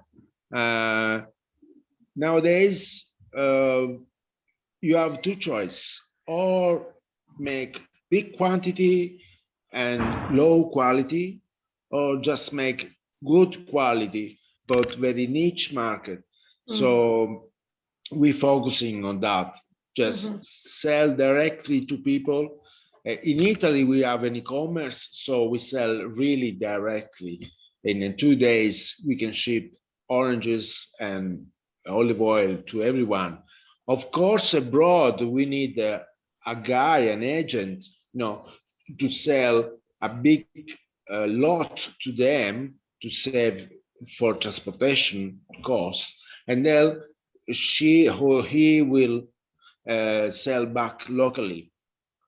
Nowadays, you have two choices: or make big quantity and low quality, or just make good quality but very niche market. So we're focusing on that. Just sell directly to people. In Italy, we have an e-commerce, so we sell really directly. And in 2 days, we can ship oranges and olive oil to everyone. Of course, abroad, we need a guy, an agent, to sell a big lot to them to save for transportation costs, and then she or he will sell back locally.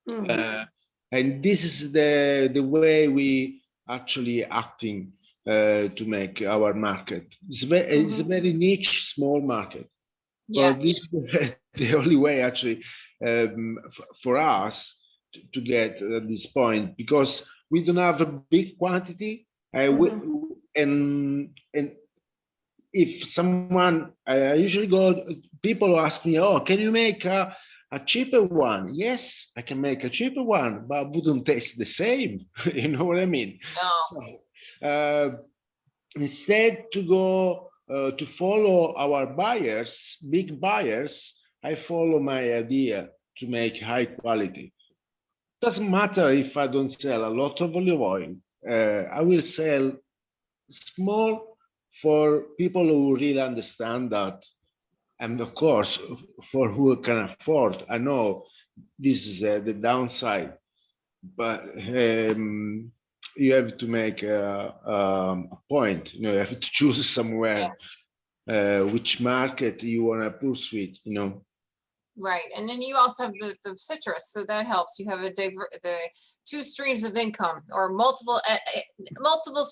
Mhm. And this is the way we actually acting to make our market. It's a very niche, small market. Yeah, But this is the only way actually for us to get this point, because we don't have a big quantity. And if someone, I usually go, people ask me, oh, can you make a cheaper one? Yes, I can make a cheaper one, but wouldn't taste the same. You know what I mean? no, So, instead to go to follow our buyers, big buyers, I follow my idea to make high quality. Doesn't matter if I don't sell a lot of olive oil. I will sell small for people who really understand that, and of course for who can afford. I know this is the downside, but you have to make a point. You have to choose somewhere which market you want to pursue. right. And then you also have the citrus, so that helps. You have the two streams of income, or multiple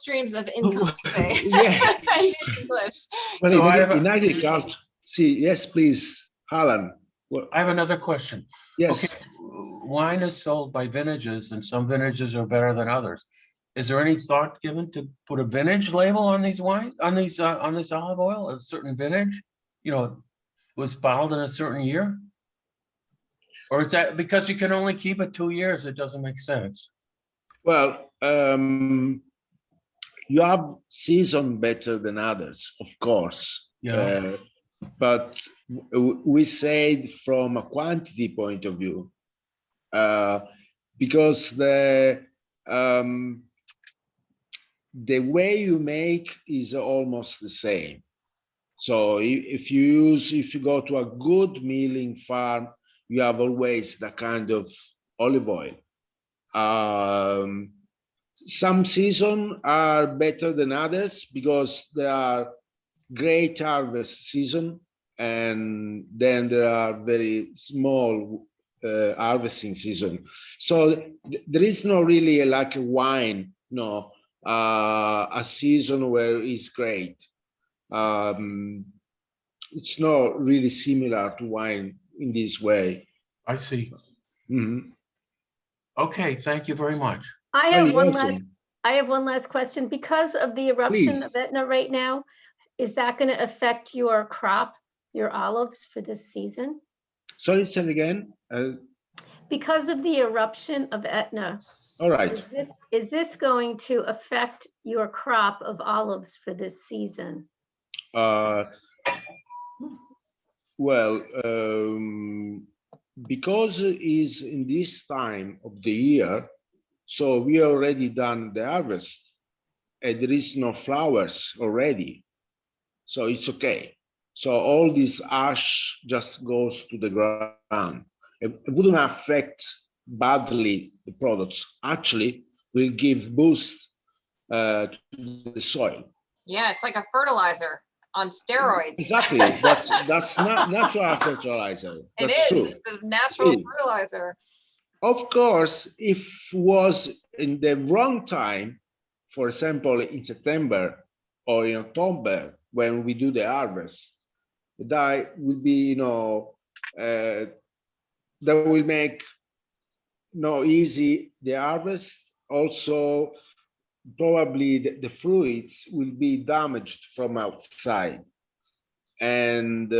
streams of income, we say. Yeah. In English. Well, No, I have in agriculture, see, yes, please, Alan. Well, I have another question. yes. Okay, wine is sold by vintages, and some vintages are better than others. Is there any thought given to put a vintage label on these wine, on this olive oil, a certain vintage? It was bottled in a certain year? Or is that because you can only keep it 2 years, it doesn't make sense? Well, you have season better than others, of course. Yeah. But we say from a quantity point of view, because the way you make is almost the same. So if you go to a good milling farm, you have always that kind of olive oil. Some seasons are better than others because there are great harvest season, and then there are very small harvesting season. So there is no really like a wine, a season where it's great. It's not really similar to wine in this way. I see. Mhm. Okay, thank you very much. I Oh, have you're one welcome. last, I have one last question. Because of the eruption Please. of Etna right now, is that going to affect your crop, your olives for this season? Sorry, say it again. Because of the eruption of Etna, All right. is this going to affect your crop of olives for this season? Well, because it is in this time of the year, so we already done the harvest, and there is no flowers already, so it's okay. So all this ash just goes to the ground. It wouldn't affect badly the products. Actually, will give boost to the soil. Yeah, it's like a fertilizer on steroids. Exactly. That's not natural fertilizer. It That's is. true. It's a natural It is. fertilizer. Of course, if was in the wrong time, for example, in September or in October, when we do the harvest, that will be, that will make easy the harvest. Also, probably the fruits will be damaged from outside. And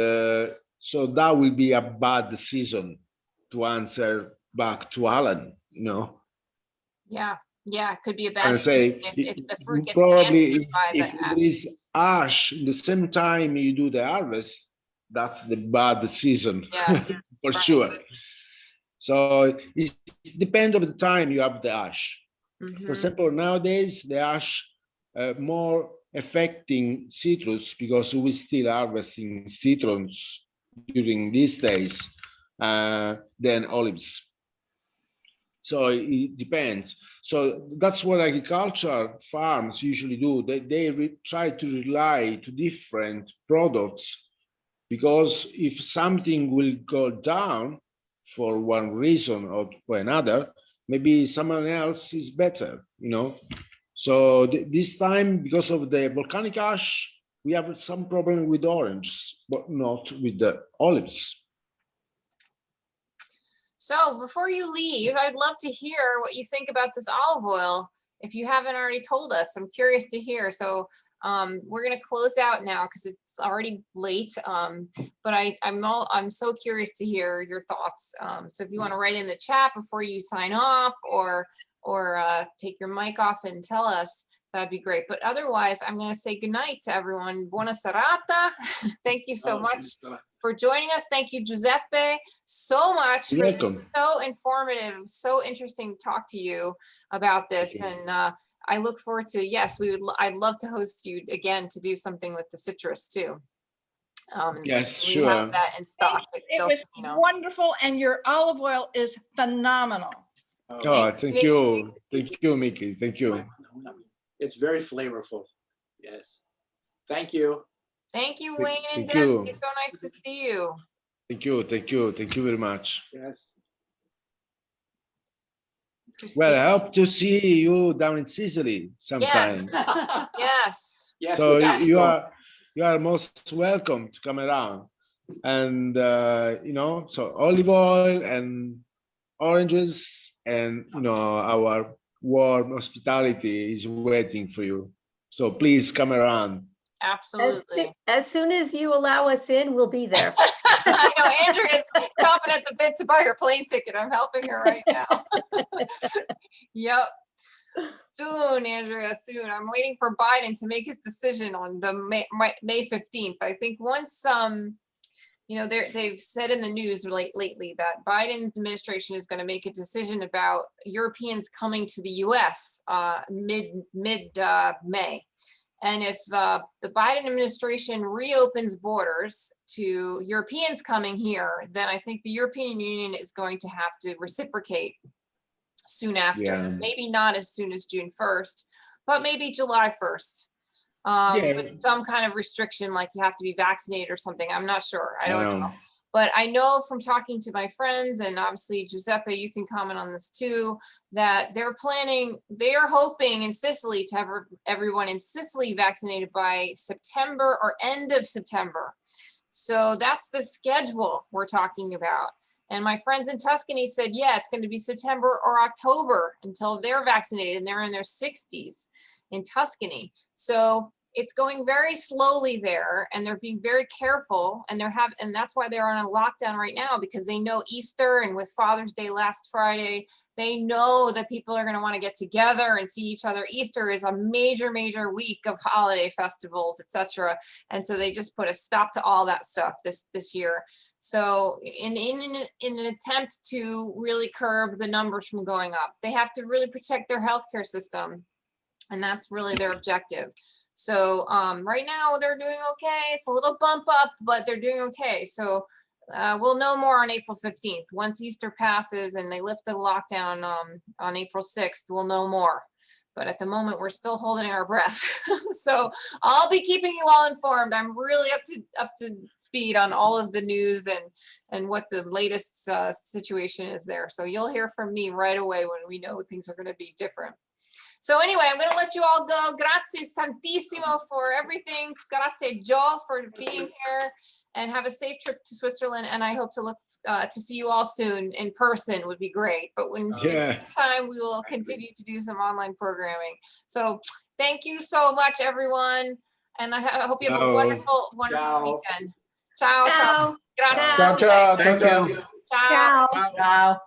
so that will be a bad season, to answer back to Alan, Yeah, yeah, it could be a And bad say, season if the fruit gets probably damaged by the if there ash. is ash the same time you do the harvest, that's the bad season. Yeah, For right. sure. So it depends on the time you have the ash. For Mhm. example, nowadays the ash more affecting citrus because we still harvesting citrus during these days than olives. So it depends. So that's what agriculture farms usually do. They try to rely to different products, because if something will go down for one reason or for another, maybe someone else is better, you know. So this time, because of the volcanic ash, we have some problem with oranges, but not with the olives. So before you leave, I'd love to hear what you think about this olive oil. If you haven't already told us, I'm curious to hear. So we're going to close out now because it's already late. But I'm so curious to hear your thoughts. So if you want to write in the chat before you sign off, or take your mic off and tell us, that'd be great. But otherwise, I'm going to say goodnight to everyone. Buona serata. Thank you so much for joining us. Thank you, Giuseppe, so much for You're this. welcome. So informative, so interesting to talk to you about this. Thank you. And I look forward to, yes, I'd love to host you again to do something with the citrus too. Yes, we sure. have that in stock. It was wonderful, and your olive oil is phenomenal. Oh, thank you. Thank you, Mickey. Thank you. It's very flavorful. Yes. Thank you. Thank you, Wayne and Thank you. Debbie. So nice to see you. Thank you. Thank you. Thank you very much. Yes. Well, I hope to see you down in Sicily sometime. Yes. Yes. So we got you some. are most welcome to come around. And you know, so olive oil and oranges, and you know, our warm hospitality is waiting for you. So please come around. Absolutely. As soon as you allow us in, we'll be there. I know Andrea's chomping at the bit to buy her plane ticket. I'm helping her right now. Yep. Soon, Andrea, soon. I'm waiting for Biden to make his decision on the May 15th. I think once, you know, they've said in the news lately that Biden's administration is going to make a decision about Europeans coming to the US mid-May. And if the Biden administration reopens borders to Europeans coming here, then I think the European Union is going to have to reciprocate soon after. Yeah. Maybe not as soon as June 1st, but maybe July 1st. Yeah. With some kind of restriction, like you have to be vaccinated or something. I'm not sure. I don't know. Um, But I know from talking to my friends, and obviously Giuseppe, you can comment on this too, that they're hoping in Sicily to have everyone in Sicily vaccinated by September or end of September. So that's the schedule we're talking about. And my friends in Tuscany said, yeah, it's going to be September or October until they're vaccinated, and they're in their 60s in Tuscany. So it's going very slowly there, and they're being very careful, and and that's why they're on a lockdown right now, because they know Easter, and with Father's Day last Friday, they know that people are going to want to get together and see each other. Easter is a major week of holiday festivals, etc. And so they just put a stop to all that stuff this year. So in an attempt to really curb the numbers from going up, they have to really protect their healthcare system, and that's really their objective. So right now they're doing okay. It's a little bump up, but they're doing okay. So we'll know more on April 15th. Once Easter passes and they lift the lockdown on April 6th, we'll know more. But at the moment, we're still holding our breath. So I'll be keeping you all informed. I'm really up to speed on all of the news and what the latest situation is there. So you'll hear from me right away when we know things are going to be different. So anyway, I'm going to let you all go. Grazie tantissimo for everything. Grazie, Giò, for being here, and have a safe trip to Switzerland. And I hope to see you all soon in person would be great. But when time, we will continue to do some online programming. So thank you so much, everyone. And I hope you have a wonderful weekend. Ciao, ciao. Grazie. Ciao, ciao. Thank you. Ciao. Ciao.